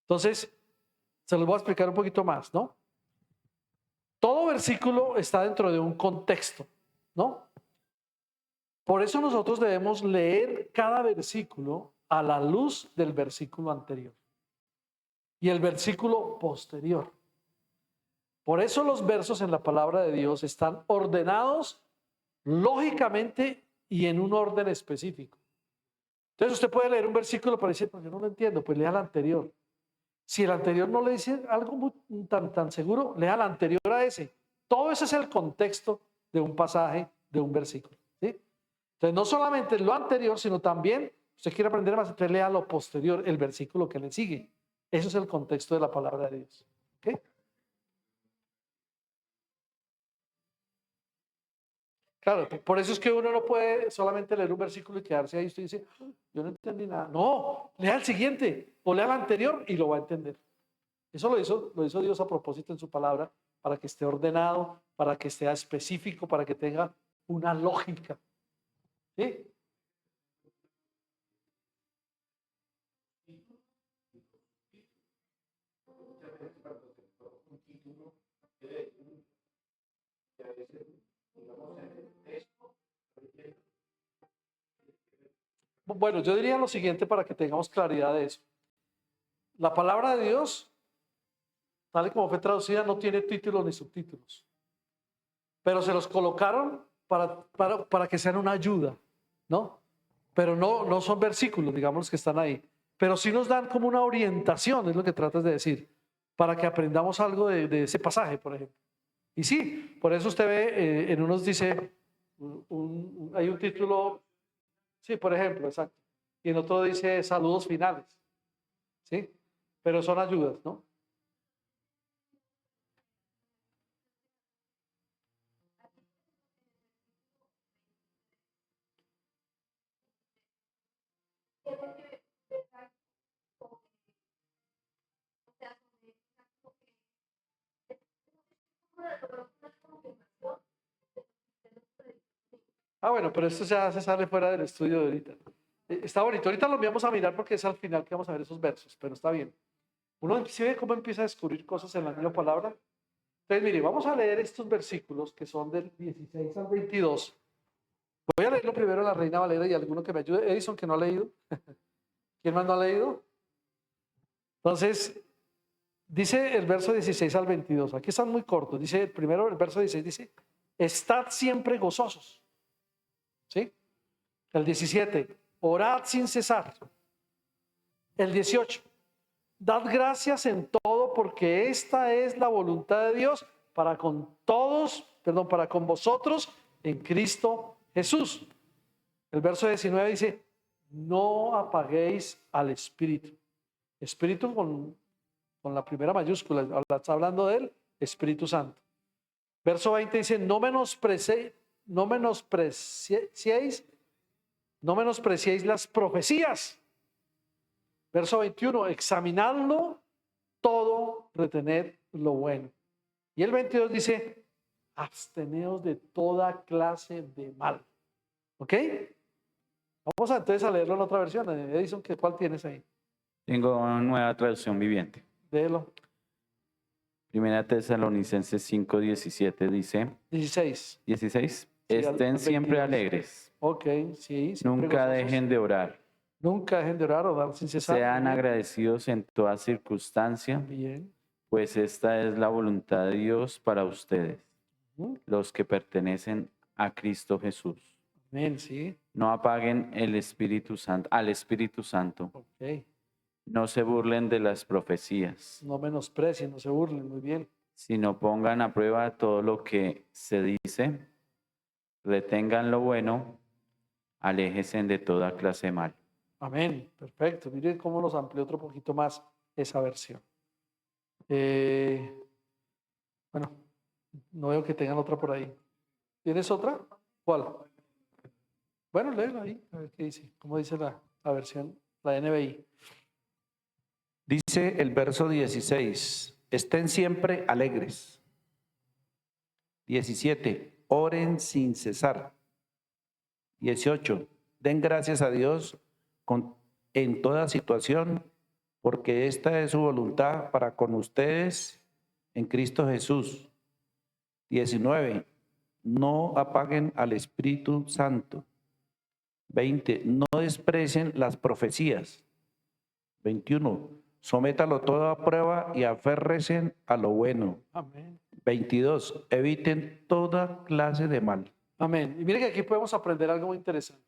Entonces, se los voy a explicar un poquito más, ¿no? Todo versículo está dentro de un contexto, ¿no? Por eso nosotros debemos leer cada versículo a la luz del versículo anterior y el versículo posterior. Por eso los versos en la palabra de Dios están ordenados lógicamente y en un orden específico. Entonces usted puede leer un versículo para decir, pues yo no lo entiendo, pues lea el anterior. Si el anterior no le dice algo tan seguro, lea el anterior a ese. Todo ese es el contexto de un pasaje, de un versículo, ¿sí? Entonces no solamente lo anterior, sino también, usted quiere aprender más, entonces lea lo posterior, el versículo que le sigue. Eso es el contexto de la palabra de Dios, ¿ok? Claro, por eso es que uno no puede solamente leer un versículo y quedarse ahí. Usted dice, yo no entendí nada. No, lea el siguiente o lea el anterior y lo va a entender. Eso lo hizo Dios a propósito en su palabra para que esté ordenado, para que esté específico, para que tenga una lógica. ¿Sí? Bueno, yo diría lo siguiente para que tengamos claridad de eso. La palabra de Dios, tal y como fue traducida, no tiene títulos ni subtítulos, pero se los colocaron para que sean una ayuda, ¿no? Pero no son versículos, digamos, que están ahí, pero sí nos dan como una orientación, es lo que tratas de decir, para que aprendamos algo de ese pasaje, por ejemplo. Y sí, por eso usted ve, en unos dice, hay un título, sí, por ejemplo, exacto, y en otro dice saludos finales, ¿sí? Pero son ayudas, ¿no? Ah, bueno, pero esto ya se sale fuera del estudio de ahorita. Está bonito. Ahorita lo vamos a mirar porque es al final que vamos a ver esos versos, pero está bien. Uno sí ve cómo empieza a descubrir cosas en la misma palabra. Entonces, mire, vamos a leer estos versículos que son del 16 al 22. Voy a leerlo primero en la Reina Valera y alguno que me ayude. Edison, que no ha leído. ¿Quién más no ha leído? Entonces, dice el verso 16 al 22. Aquí están muy cortos. Dice, primero el verso 16 dice, estad siempre gozosos. ¿Sí? El 17, orad sin cesar. El 18, dad gracias en todo porque esta es la voluntad de Dios para con todos, perdón, para con vosotros en Cristo Jesús. El verso 19 dice, no apaguéis al Espíritu. Espíritu con la primera mayúscula, está hablando del Espíritu Santo. Verso 20 dice, no menospreciéis las profecías. Verso 21, examinadlo todo, retened lo bueno. Y el 22 dice, absteneos de toda clase de mal. ¿Ok? Vamos entonces a leerlo en otra versión. Edison, ¿cuál tienes ahí? Tengo una nueva traducción viviente. Léelo. Primera Tesalonicenses 5:17 dice, 16. 16, Sí, estén al siempre 22. alegres, Ok, sí. siempre nunca gozosos. dejen de orar, Nunca dejen de orar o dar sin cesar. sean Bien. agradecidos en toda circunstancia, Bien. pues esta es la voluntad de Dios para ustedes, los que pertenecen a Cristo Jesús. Amén, sí. No apaguen el Espíritu Santo, al Espíritu Santo, Ok. no se burlen de las profecías, No menosprecien, no se burlen. Muy bien. sino pongan a prueba todo lo que se dice, retengan lo bueno, aléjense de toda clase de mal. Amén. Perfecto. Miren cómo nos amplió otro poquito más esa versión. Bueno, no veo que tengan otra por ahí. ¿Tienes otra? ¿Cuál? Bueno, léelo ahí, a ver qué dice. ¿Cómo dice la versión, la NBI? Dice el verso 16, estén siempre alegres. 17, oren sin cesar. 18, den gracias a Dios en toda situación, porque esta es su voluntad para con ustedes en Cristo Jesús. 19, no apaguen al Espíritu Santo. 20, no desprecien las profecías. 21, sométalo todo a prueba y aférrense a lo bueno. Amén. 22, eviten toda clase de mal. Amén. Y mire que aquí podemos aprender algo muy interesante.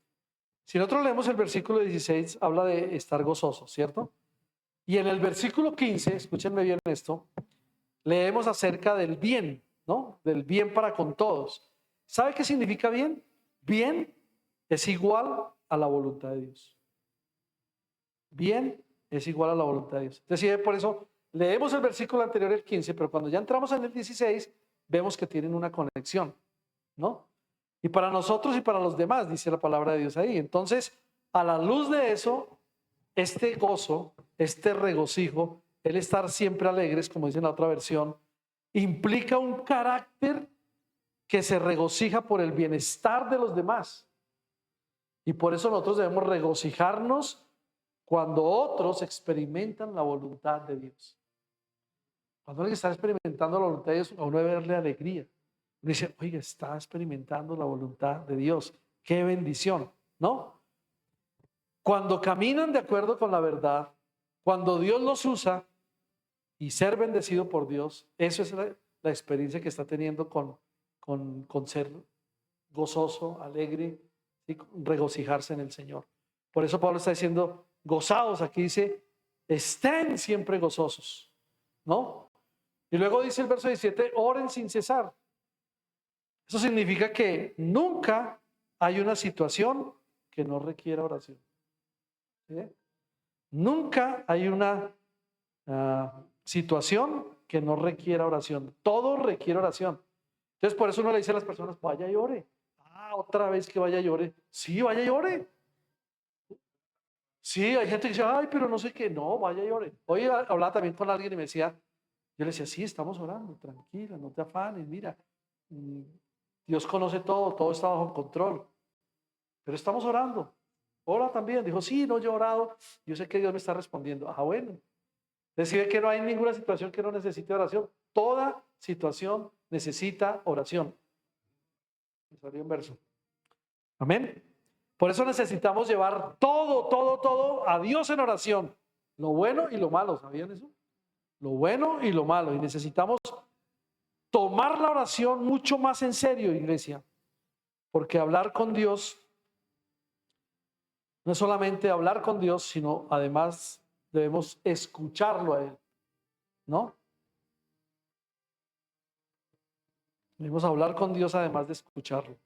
Si nosotros leemos el versículo 16, habla de estar gozosos, ¿cierto? Y en el versículo 15, escúchenme bien esto, leemos acerca del bien, ¿no? Del bien para con todos. ¿Sabe qué significa bien? Bien es igual a la voluntad de Dios. Bien es igual a la voluntad de Dios. Entonces, por eso leemos el versículo anterior, el 15, pero cuando ya entramos en el 16, vemos que tienen una conexión, ¿no? Y para nosotros y para los demás, dice la palabra de Dios ahí. Entonces, a la luz de eso, este gozo, este regocijo, el estar siempre alegres, como dice en la otra versión, implica un carácter que se regocija por el bienestar de los demás. Y por eso nosotros debemos regocijarnos cuando otros experimentan la voluntad de Dios. Cuando alguien está experimentando la voluntad de Dios, a uno debe darle alegría. Uno dice, oiga, está experimentando la voluntad de Dios. ¡Qué bendición! ¿No? Cuando caminan de acuerdo con la verdad, cuando Dios los usa y ser bendecido por Dios, eso es la experiencia que está teniendo con ser gozoso, alegre, ¿sí? Regocijarse en el Señor. Por eso Pablo está diciendo, gozaos, aquí dice, estén siempre gozosos, ¿no? Y luego dice el verso 17, oren sin cesar. Eso significa que nunca hay una situación que no requiera oración. ¿Sí? Nunca hay una situación que no requiera oración. Todo requiere oración. Entonces, por eso uno le dice a las personas, vaya y ore. Ah, otra vez que vaya y ore. Sí, vaya y ore. Sí, hay gente que dice, ay, pero no sé qué. No, vaya y ore. Hoy hablaba también con alguien y me decía, yo le decía, sí, estamos orando, tranquila, no te afanes, mira, Dios conoce todo, todo está bajo control, pero estamos orando. Ora también. Dijo, sí, no, yo he orado, yo sé que Dios me está respondiendo. Ah, bueno. Decide que no hay ninguna situación que no necesite oración. Toda situación necesita oración. Me salió un verso. Amén. Por eso necesitamos llevar todo a Dios en oración. Lo bueno y lo malo, ¿sabían eso? Lo bueno y lo malo. Y necesitamos tomar la oración mucho más en serio, iglesia. Porque hablar con Dios no es solamente hablar con Dios, sino además debemos escucharlo a Él, ¿no? Debemos hablar con Dios además de escucharlo.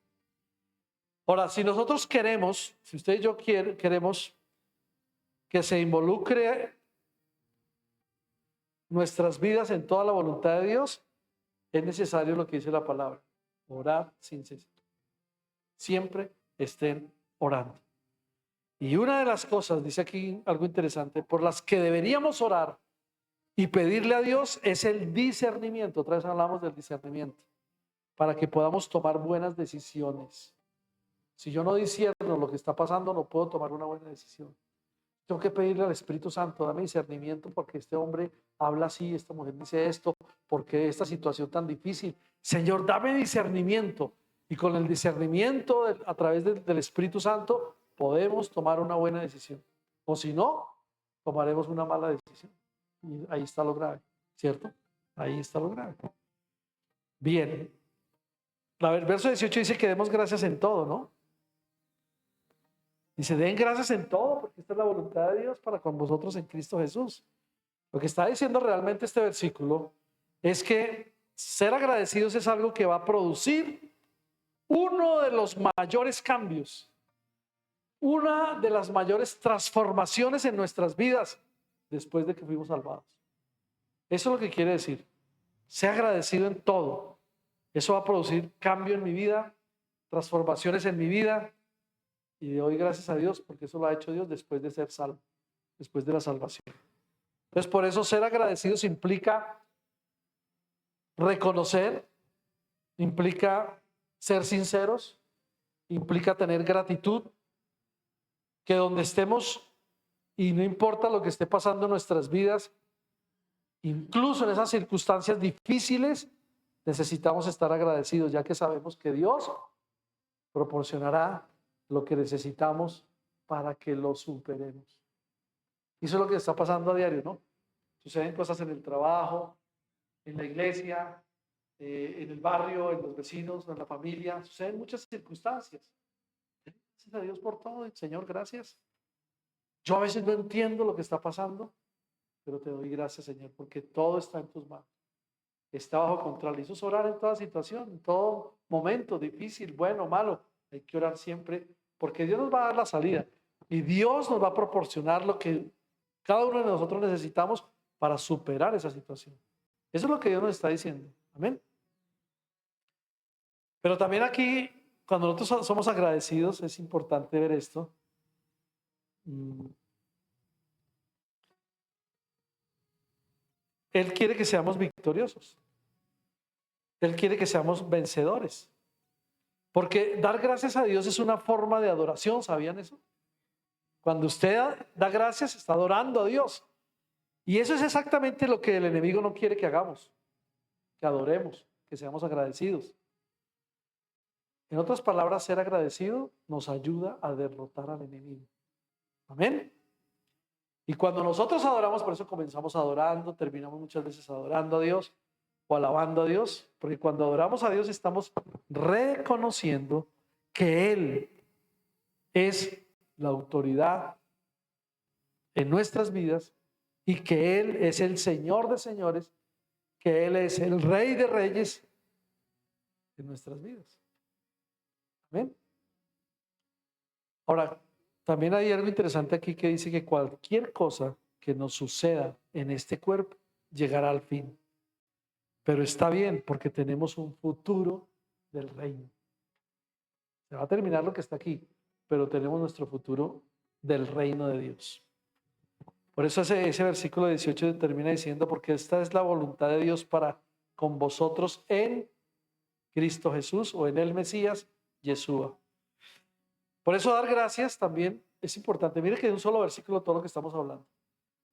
Ahora, si nosotros queremos, si usted y yo queremos que se involucre nuestras vidas en toda la voluntad de Dios, es necesario lo que dice la palabra, orar sin cesar. Siempre estén orando. Y una de las cosas, dice aquí algo interesante, por las que deberíamos orar y pedirle a Dios es el discernimiento. Otra vez hablamos del discernimiento, para que podamos tomar buenas decisiones. Si yo no discierno lo que está pasando, no puedo tomar una buena decisión. Tengo que pedirle al Espíritu Santo, dame discernimiento porque este hombre habla así, esta mujer dice esto, porque esta situación tan difícil. Señor, dame discernimiento. Y con el discernimiento a través del Espíritu Santo podemos tomar una buena decisión. O si no, tomaremos una mala decisión. Y ahí está lo grave, ¿cierto? Ahí está lo grave. Bien. El verso 18 dice que demos gracias en todo, ¿no? Dice, den gracias en todo, porque esta es la voluntad de Dios para con vosotros en Cristo Jesús. Lo que está diciendo realmente este versículo es que ser agradecidos es algo que va a producir uno de los mayores cambios, una de las mayores transformaciones en nuestras vidas después de que fuimos salvados. Eso es lo que quiere decir. Sea agradecido en todo. Eso va a producir cambio en mi vida, transformaciones en mi vida. Y le doy gracias a Dios porque eso lo ha hecho Dios después de ser salvo, después de la salvación. Entonces, por eso ser agradecidos implica reconocer, implica ser sinceros, implica tener gratitud, que donde estemos y no importa lo que esté pasando en nuestras vidas, incluso en esas circunstancias difíciles, necesitamos estar agradecidos, ya que sabemos que Dios proporcionará lo que necesitamos para que lo superemos. Y eso es lo que está pasando a diario, ¿no? Suceden cosas en el trabajo, en la iglesia, en el barrio, en los vecinos, en la familia. Suceden muchas circunstancias. Gracias a Dios por todo. Señor, gracias. Yo a veces no entiendo lo que está pasando, pero te doy gracias, Señor, porque todo está en tus manos. Está bajo control. Y eso es orar en toda situación, en todo momento, difícil, bueno, malo. Hay que orar siempre porque Dios nos va a dar la salida y Dios nos va a proporcionar lo que cada uno de nosotros necesitamos para superar esa situación. Eso es lo que Dios nos está diciendo. Amén. Pero también aquí, cuando nosotros somos agradecidos, es importante ver esto. Él quiere que seamos victoriosos. Él quiere que seamos vencedores. Porque dar gracias a Dios es una forma de adoración, ¿sabían eso? Cuando usted da gracias, está adorando a Dios. Y eso es exactamente lo que el enemigo no quiere que hagamos, que adoremos, que seamos agradecidos. En otras palabras, ser agradecido nos ayuda a derrotar al enemigo. Amén. Y cuando nosotros adoramos, por eso comenzamos adorando, terminamos muchas veces adorando a Dios o alabando a Dios, porque cuando adoramos a Dios estamos reconociendo que Él es la autoridad en nuestras vidas y que Él es el Señor de señores, que Él es el Rey de reyes en nuestras vidas. Amén. Ahora, también hay algo interesante aquí que dice que cualquier cosa que nos suceda en este cuerpo llegará al fin. Pero está bien porque tenemos un futuro del reino. Se va a terminar lo que está aquí, pero tenemos nuestro futuro del reino de Dios. Por eso ese versículo 18 termina diciendo, porque esta es la voluntad de Dios para con vosotros en Cristo Jesús o en el Mesías, Yeshua. Por eso dar gracias también es importante. Mire que de un solo versículo todo lo que estamos hablando.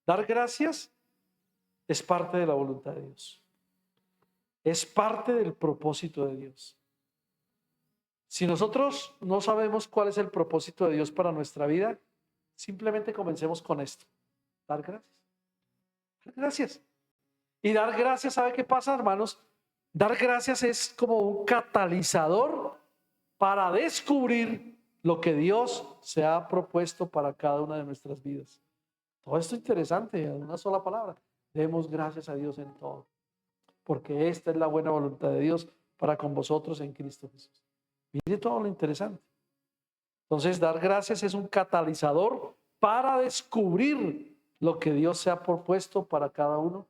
Dar gracias es parte de la voluntad de Dios. Es parte del propósito de Dios. Si nosotros no sabemos cuál es el propósito de Dios para nuestra vida, simplemente comencemos con esto. Dar gracias. Dar gracias. Y dar gracias, ¿sabe qué pasa, hermanos? Dar gracias es como un catalizador para descubrir lo que Dios se ha propuesto para cada una de nuestras vidas. Todo esto es interesante, en una sola palabra. Demos gracias a Dios en todo, porque esta es la buena voluntad de Dios para con vosotros en Cristo Jesús. Mire todo lo interesante. Entonces, dar gracias es un catalizador para descubrir lo que Dios se ha propuesto para cada uno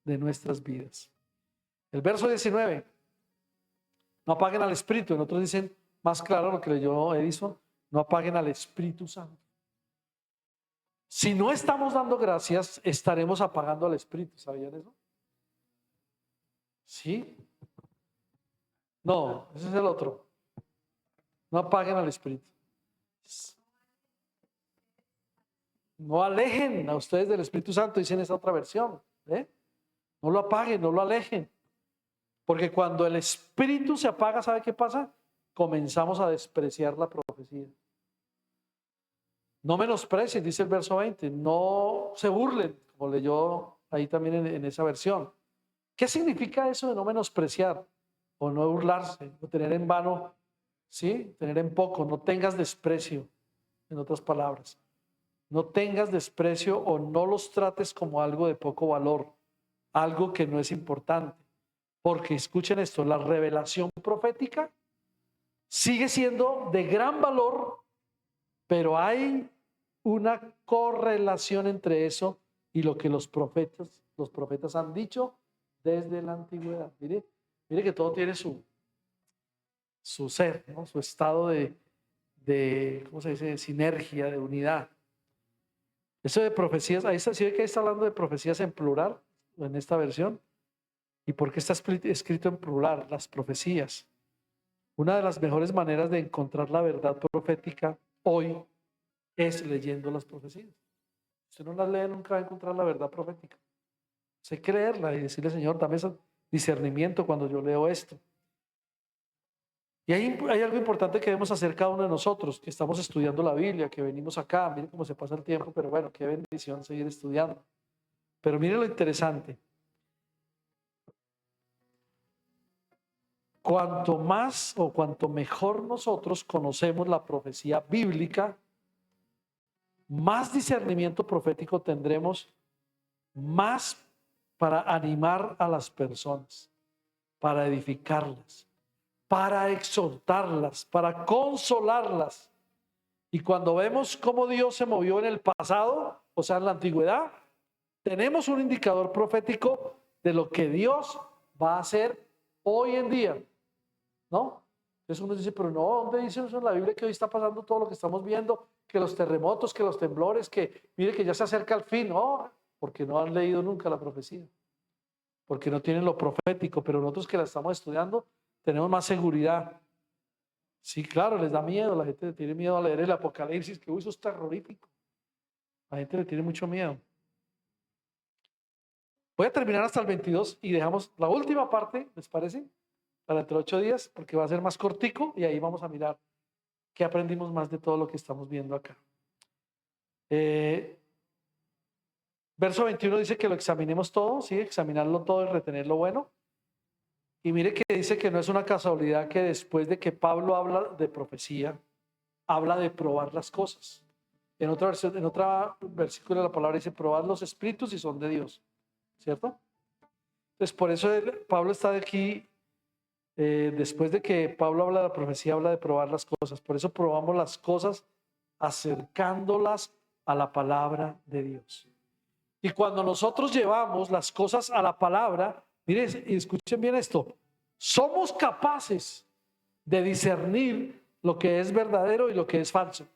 de nuestras vidas. El verso 19. No apaguen al Espíritu. En otros dicen más claro lo que leyó Edison. No apaguen al Espíritu Santo. Si no estamos dando gracias, estaremos apagando al Espíritu. ¿Sabían eso? ¿Sí? No, ese es el otro. No apaguen al Espíritu. No alejen a ustedes del Espíritu Santo, dice en esa otra versión. No lo apaguen, no lo alejen. Porque cuando el Espíritu se apaga, ¿sabe qué pasa? Comenzamos a despreciar la profecía. No menosprecien, dice el verso 20. No se burlen, como leyó ahí también en esa versión. ¿Qué significa eso de no menospreciar? O no burlarse, o tener en vano, ¿sí? Tener en poco, no tengas desprecio, en otras palabras. No tengas desprecio o no los trates como algo de poco valor, algo que no es importante. Porque escuchen esto, la revelación profética sigue siendo de gran valor, pero hay una correlación entre eso y lo que los profetas han dicho desde la antigüedad. Mire que todo tiene su ser, ¿no? Su estado de ¿cómo se dice? De sinergia, de unidad. Eso de profecías, ahí está, ¿sí ve que ahí está hablando de profecías en plural en esta versión? ¿Y por qué está escrito en plural? Las profecías. Una de las mejores maneras de encontrar la verdad profética hoy es leyendo las profecías. Si usted no las lee, nunca va a encontrar la verdad profética. Hay que leerla y decirle, Señor, dame ese discernimiento cuando yo leo esto. Y hay algo importante que debemos hacer cada uno de nosotros, que estamos estudiando la Biblia, que venimos acá, miren cómo se pasa el tiempo, pero bueno, qué bendición seguir estudiando. Pero miren lo interesante. Cuanto más o cuanto mejor nosotros conocemos la profecía bíblica, más discernimiento profético tendremos, más para animar a las personas, para edificarlas, para exhortarlas, para consolarlas. Y cuando vemos cómo Dios se movió en el pasado, o sea, en la antigüedad, tenemos un indicador profético de lo que Dios va a hacer hoy en día, ¿no? Entonces uno dice, pero no, ¿dónde dice eso en la Biblia que hoy está pasando todo lo que estamos viendo? Que los terremotos, que los temblores, que mire que ya se acerca el fin. No, porque no han leído nunca la profecía, porque no tienen lo profético, pero nosotros que la estamos estudiando tenemos más seguridad. Sí, claro, les da miedo, la gente le tiene miedo a leer el Apocalipsis, que eso es terrorífico. La gente le tiene mucho miedo. Voy a terminar hasta el 22 y dejamos la última parte, ¿les parece? Para entre 8 días, porque va a ser más cortico y ahí vamos a mirar qué aprendimos más de todo lo que estamos viendo acá. Verso 21 dice que lo examinemos todo, ¿sí? Examinarlo todo y retener lo bueno. Y mire que dice que no es una casualidad que después de que Pablo habla de profecía, habla de probar las cosas. En otra versión, en otro versículo de la palabra dice, probad los espíritus si son de Dios, ¿cierto? Entonces por eso Pablo está aquí, después de que Pablo habla de la profecía, habla de probar las cosas. Por eso probamos las cosas acercándolas a la palabra de Dios. Y cuando nosotros llevamos las cosas a la palabra, miren y escuchen bien esto, somos capaces de discernir lo que es verdadero y lo que es falso.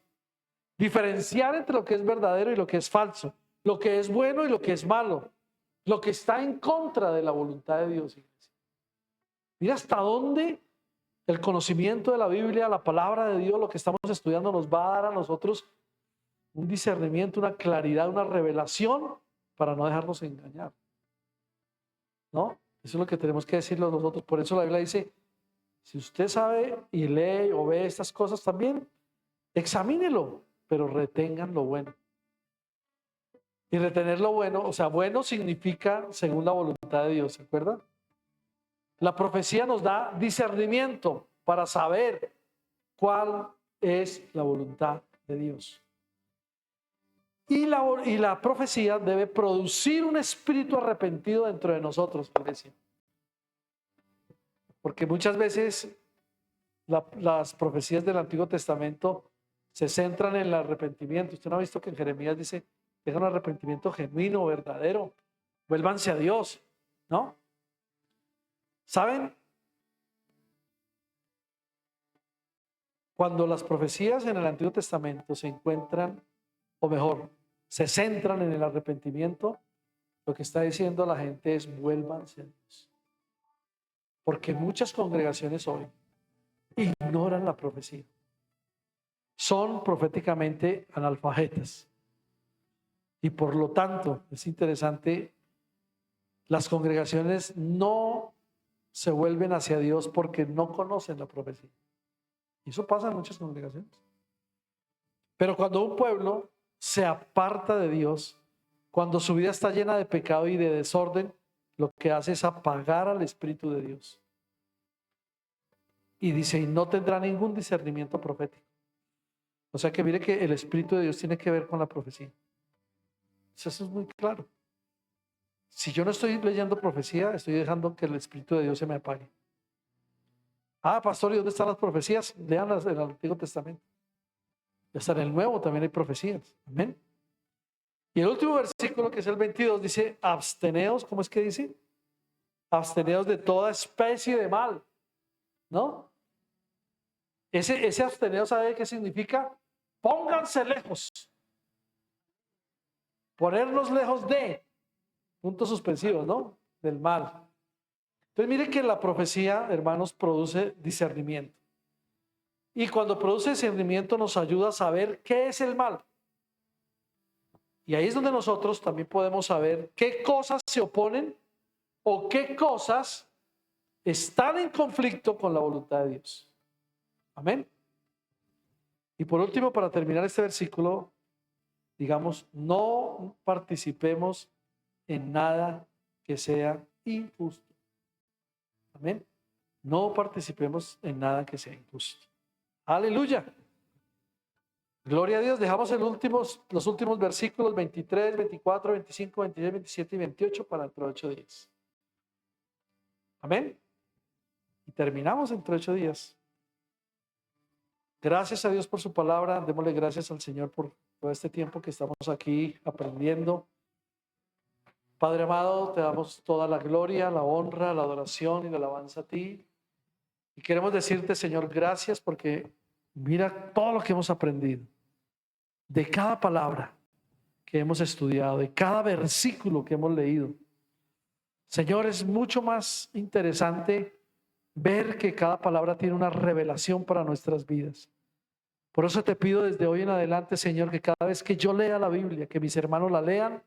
Diferenciar entre lo que es verdadero y lo que es falso, lo que es bueno y lo que es malo, lo que está en contra de la voluntad de Dios. Iglesia. Mira hasta dónde el conocimiento de la Biblia, la palabra de Dios, lo que estamos estudiando nos va a dar a nosotros un discernimiento, una claridad, una revelación para no dejarnos engañar. ¿No? Eso es lo que tenemos que decirlo nosotros. Por eso la Biblia dice, si usted sabe y lee o ve estas cosas también, examínelo, pero retengan lo bueno. Y retener lo bueno, o sea, bueno significa según la voluntad de Dios, ¿se acuerdan? La profecía nos da discernimiento para saber cuál es la voluntad de Dios. Y la profecía debe producir un espíritu arrepentido dentro de nosotros, iglesia. Porque muchas veces las profecías del Antiguo Testamento se centran en el arrepentimiento. Usted no ha visto que en Jeremías dice, tengan un arrepentimiento genuino, verdadero, vuélvanse a Dios, ¿no? ¿Saben? Cuando las profecías en el Antiguo Testamento se encuentran, o mejor, se centran en el arrepentimiento, lo que está diciendo la gente es vuélvanse a Dios. Porque muchas congregaciones hoy ignoran la profecía. Son proféticamente analfabetas. Y por lo tanto, es interesante, las congregaciones no se vuelven hacia Dios porque no conocen la profecía. Y eso pasa en muchas congregaciones. Pero cuando un pueblo se aparta de Dios, cuando su vida está llena de pecado y de desorden, lo que hace es apagar al Espíritu de Dios. Y dice, y no tendrá ningún discernimiento profético. O sea que mire que el Espíritu de Dios tiene que ver con la profecía. Eso es muy claro. Si yo no estoy leyendo profecía, estoy dejando que el Espíritu de Dios se me apague. Ah, pastor, ¿y dónde están las profecías? Leanlas en el Antiguo Testamento. Hasta en el Nuevo también hay profecías. Amén. Y el último versículo, que es el 22, dice, absteneos, ¿cómo es que dice? Absteneos de toda especie de mal. ¿No? Ese absteneo, ¿sabe qué significa? Pónganse lejos. Ponernos lejos de, puntos suspensivos, ¿no? Del mal. Entonces mire que la profecía, hermanos, produce discernimiento. Y cuando produce discernimiento nos ayuda a saber qué es el mal. Y ahí es donde nosotros también podemos saber qué cosas se oponen o qué cosas están en conflicto con la voluntad de Dios. Amén. Y por último, para terminar este versículo, digamos, no participemos en nada que sea injusto. Amén. No participemos en nada que sea injusto. Aleluya. Gloria a Dios. Dejamos los últimos versículos 23, 24, 25, 26, 27 y 28 para dentro de 8 días. Amén. Y terminamos dentro de 8 días. Gracias a Dios por su palabra. Démosle gracias al Señor por todo este tiempo que estamos aquí aprendiendo. Padre amado, te damos toda la gloria, la honra, la adoración y la alabanza a ti. Y queremos decirte, Señor, gracias porque mira todo lo que hemos aprendido. De cada palabra que hemos estudiado, de cada versículo que hemos leído. Señor, es mucho más interesante ver que cada palabra tiene una revelación para nuestras vidas. Por eso te pido desde hoy en adelante, Señor, que cada vez que yo lea la Biblia, que mis hermanos la lean,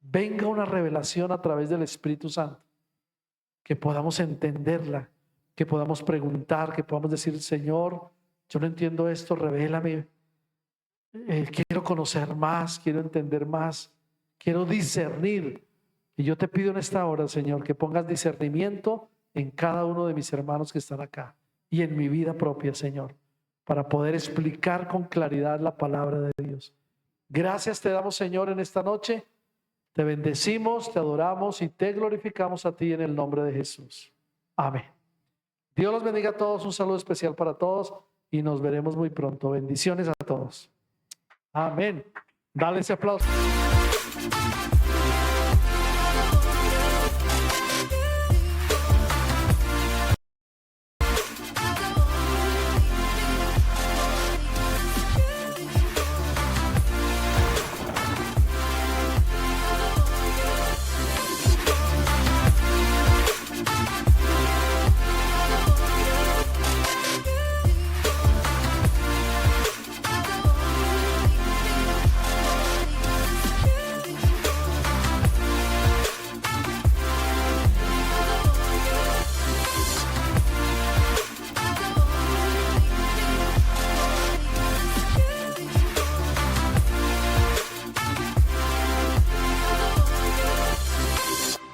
venga una revelación a través del Espíritu Santo. Que podamos entenderla, que podamos preguntar, que podamos decir, Señor, yo no entiendo esto, revélame. Quiero conocer más, quiero entender más, quiero discernir. Y yo te pido en esta hora, Señor, que pongas discernimiento en cada uno de mis hermanos que están acá y en mi vida propia, Señor, para poder explicar con claridad la palabra de Dios. Gracias te damos, Señor, en esta noche. Te bendecimos, te adoramos y te glorificamos a ti en el nombre de Jesús. Amén. Dios los bendiga a todos. Un saludo especial para todos y nos veremos muy pronto. Bendiciones a todos. Amén. Dale ese aplauso.